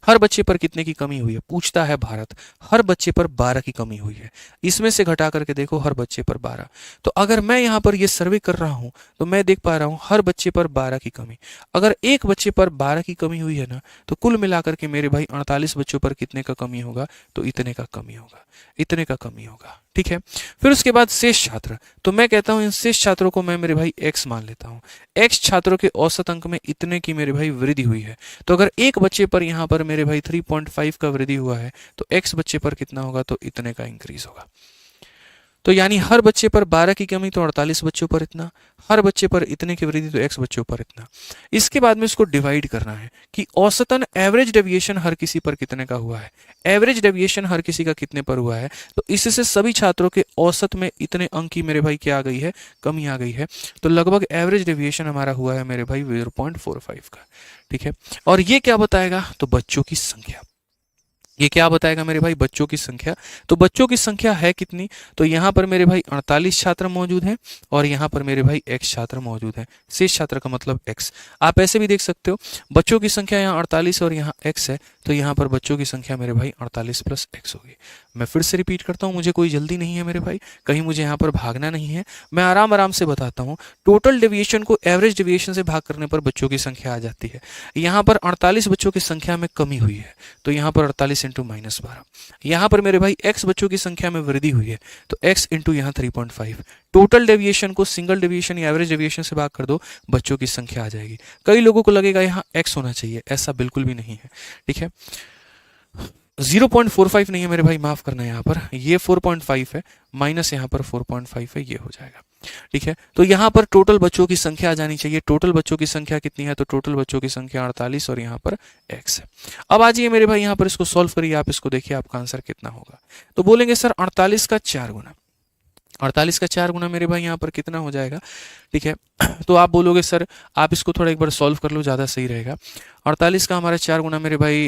हर बच्चे पर कितने की कमी हुई है, पूछता है भारत। हर बच्चे पर 12 की कमी हुई है। इसमें से घटा करके देखो, हर बच्चे पर 12। तो अगर मैं यहाँ पर ये सर्वे कर रहा हूँ तो मैं देख पा रहा हूँ हर बच्चे पर 12 की कमी। अगर एक बच्चे पर 12 की कमी हुई है ना, तो कुल मिलाकर के मेरे भाई 48 बच्चों पर कितने का कमी होगा, तो इतने का कमी होगा, इतने का कमी होगा। ठीक है, फिर उसके बाद शेष छात्र, तो मैं कहता हूं इन शेष छात्रों को मैं मेरे भाई x मान लेता हूं। x छात्रों के औसत अंक में इतने की मेरे भाई वृद्धि हुई है। तो अगर एक बच्चे पर यहाँ पर मेरे भाई 3.5 का वृद्धि हुआ है तो x बच्चे पर कितना होगा, तो इतने का इंक्रीज होगा। तो यानी हर बच्चे पर 12 की कमी तो 48 बच्चों पर इतना, हर बच्चे पर इतने की वृद्धि तो x बच्चों पर इतना। इसके बाद में इसको डिवाइड करना है कि औसतन एवरेज डेविएशन हर किसी पर कितने का हुआ है, एवरेज डेविएशन हर किसी का कितने पर हुआ है। तो इससे सभी छात्रों के औसत में इतने अंक की मेरे भाई क्या आ गई है, कमी आ गई है। तो लगभग एवरेज डेविएशन हमारा हुआ है मेरे भाई 0.45 का। ठीक है, और ये क्या बताएगा, तो बच्चों की संख्या। ये क्या बताएगा मेरे भाई, बच्चों की संख्या। तो बच्चों की संख्या है कितनी, तो यहाँ पर मेरे भाई 48 छात्र मौजूद हैं और यहाँ पर मेरे भाई x छात्र मौजूद हैं। शेष छात्र का मतलब x। आप ऐसे भी देख सकते हो, बच्चों की संख्या यहाँ 48 और यहाँ x है, तो यहाँ पर बच्चों की संख्या मेरे भाई 48 प्लस x होगी। मैं फिर से रिपीट करता हूँ, मुझे कोई जल्दी नहीं है मेरे भाई, कहीं मुझे यहाँ पर भागना नहीं है, मैं आराम आराम से बताता हूँ। टोटल डेविएशन को एवरेज डेविएशन से भाग करने पर बच्चों की संख्या आ जाती है। यहाँ पर 48 बच्चों की संख्या में कमी हुई है, तो यहाँ पर 48 इंटू -12। यहाँ पर मेरे भाई x बच्चों की संख्या में वृद्धि हुई है, तो x इंटू यहाँ 3.5। टोटल डेविएशन को सिंगल डेविएशन या एवरेज डेविएशन से भाग कर दो, बच्चों की संख्या आ जाएगी। कई लोगों को लगेगा यहाँ x होना चाहिए, ऐसा बिल्कुल भी नहीं है। ठीक है, 0.45 नहीं है मेरे भाई, माफ करना, यहाँ पर ये 4.5 है, माइनस यहाँ पर 4.5 है, ये हो जाएगा। ठीक है, तो यहाँ पर टोटल बच्चों की संख्या आ जानी चाहिए। टोटल बच्चों की संख्या कितनी है, तो टोटल बच्चों की संख्या 48 और यहाँ पर x है। अब आ जाइए मेरे भाई, यहाँ पर इसको सॉल्व करिए, आप इसको देखिए आपका आंसर कितना होगा। तो बोलेंगे सर 48 का 4 गुना, 48 का 4 गुना मेरे भाई यहाँ पर कितना हो जाएगा। ठीक है, तो आप बोलोगे सर आप इसको थोड़ा एक बार सॉल्व कर लो, ज़्यादा सही रहेगा। 48 का हमारा 4 गुना मेरे भाई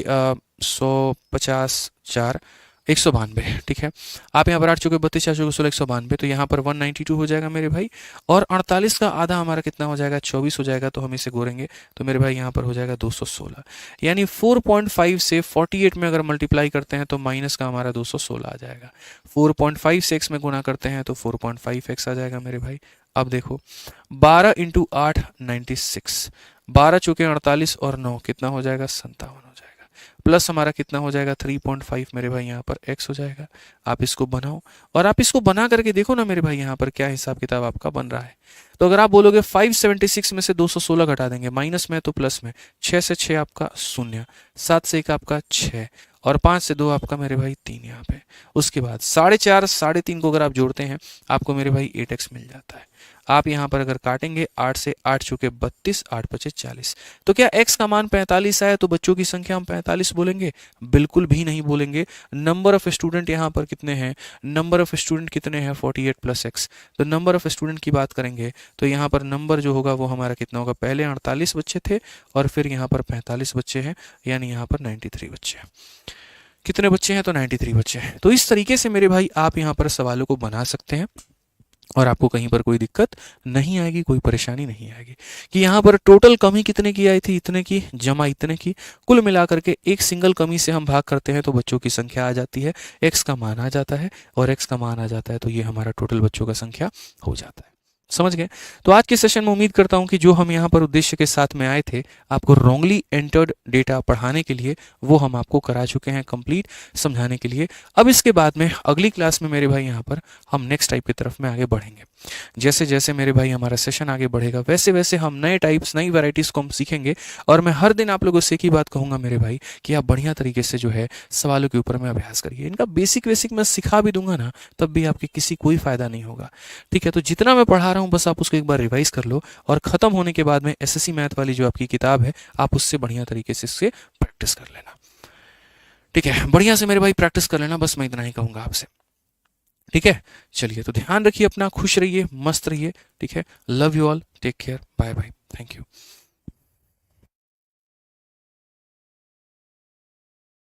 150 4 192। ठीक है, आप यहाँ पर 8 चौके 32 4 चौके 16 192, तो यहाँ पर 192 हो जाएगा मेरे भाई। और 48 का आधा हमारा कितना हो जाएगा, 24 हो जाएगा, तो हम इसे गोरेंगे तो मेरे भाई यहाँ पर हो जाएगा 216। यानी 4.5 से 48 में अगर मल्टीप्लाई करते हैं तो माइनस का हमारा 216 आ जाएगा। 4.5 से x में गुना करते हैं तो 4.5x आ जाएगा मेरे भाई। अब देखो 12 इंटू 8 96, 12 चौके 48 और 9 कितना हो जाएगा 57 हो जाएगा। प्लस हमारा कितना हो जाएगा 3.5 मेरे भाई यहाँ पर x हो जाएगा। आप इसको बनाओ और आप इसको बना करके देखो ना मेरे भाई यहाँ पर क्या हिसाब किताब आपका बन रहा है। तो अगर आप बोलोगे 576 में से 216 घटा देंगे, माइनस में तो प्लस में, 6 से 6 आपका 0, 7 से 1 आपका 6 और 5 से 2 आपका मेरे भाई 3 यहाँ पे। उसके बाद 4.5 3.5 को अगर आप जोड़ते हैं आपको मेरे भाई 8x मिल जाता है। आप यहाँ पर अगर काटेंगे 8 से 8 चौके 32, 8 पचे 40। तो क्या x का मान 45 आया तो बच्चों की संख्या हम 45 बोलेंगे? बिल्कुल भी नहीं बोलेंगे। नंबर ऑफ स्टूडेंट यहाँ पर कितने हैं? नंबर ऑफ स्टूडेंट कितने हैं? 48 प्लस x। तो नंबर ऑफ स्टूडेंट की बात करेंगे तो यहाँ पर नंबर जो होगा वो हमारा कितना होगा? पहले 48 बच्चे थे और फिर यहाँ पर 45 बच्चे हैं, यानी यहाँ पर 93 बच्चे हैं। कितने बच्चे हैं? तो 93 बच्चे हैं। तो इस तरीके से मेरे भाई आप यहाँ पर सवालों को बना सकते हैं और आपको कहीं पर कोई दिक्कत नहीं आएगी, कोई परेशानी नहीं आएगी कि यहाँ पर टोटल कमी कितने की आई थी, इतने की, जमा इतने की, कुल मिलाकर के एक सिंगल कमी से हम भाग करते हैं तो बच्चों की संख्या आ जाती है, x का मान आ जाता है और x का मान आ जाता है तो ये हमारा टोटल बच्चों का संख्या हो जाता है। समझ गए? तो आज के सेशन में उम्मीद करता हूं कि जो हम यहाँ पर उद्देश्य के साथ में आए थे आपको रॉन्गली एंटर्ड डेटा पढ़ाने के लिए, वो हम आपको करा चुके हैं कंप्लीट, समझाने के लिए। अब इसके बाद में अगली क्लास में मेरे भाई यहाँ पर हम नेक्स्ट टाइप की तरफ में आगे बढ़ेंगे। जैसे जैसे मेरे भाई हमारा सेशन आगे बढ़ेगा वैसे वैसे हम नए टाइप्स, नई वैरायटीज़ को हम सीखेंगे और मैं हर दिन आप लोगों से एक ही बात कहूँगा मेरे भाई कि आप बढ़िया तरीके से जो है सवालों के ऊपर में अभ्यास करिए। इनका बेसिक मैं सिखा भी दूंगा ना तब भी आपके किसी कोई फायदा नहीं होगा। ठीक है? तो जितना मैं पढ़ा रहा हूँ बस आप उसको एक बार रिवाइज कर लो और खत्म होने के बाद में एसएससी मैथ वाली जो आपकी किताब है आप उससे बढ़िया तरीके से इससे प्रैक्टिस कर लेना। ठीक है? बढ़िया से मेरे भाई प्रैक्टिस कर लेना, बस मैं इतना ही कहूँगा आपसे। ठीक है? चलिए, तो ध्यान रखिए अपना, खुश रहिए, मस्त रहिए। ठीक है? Love you all, take care, bye bye, thank you.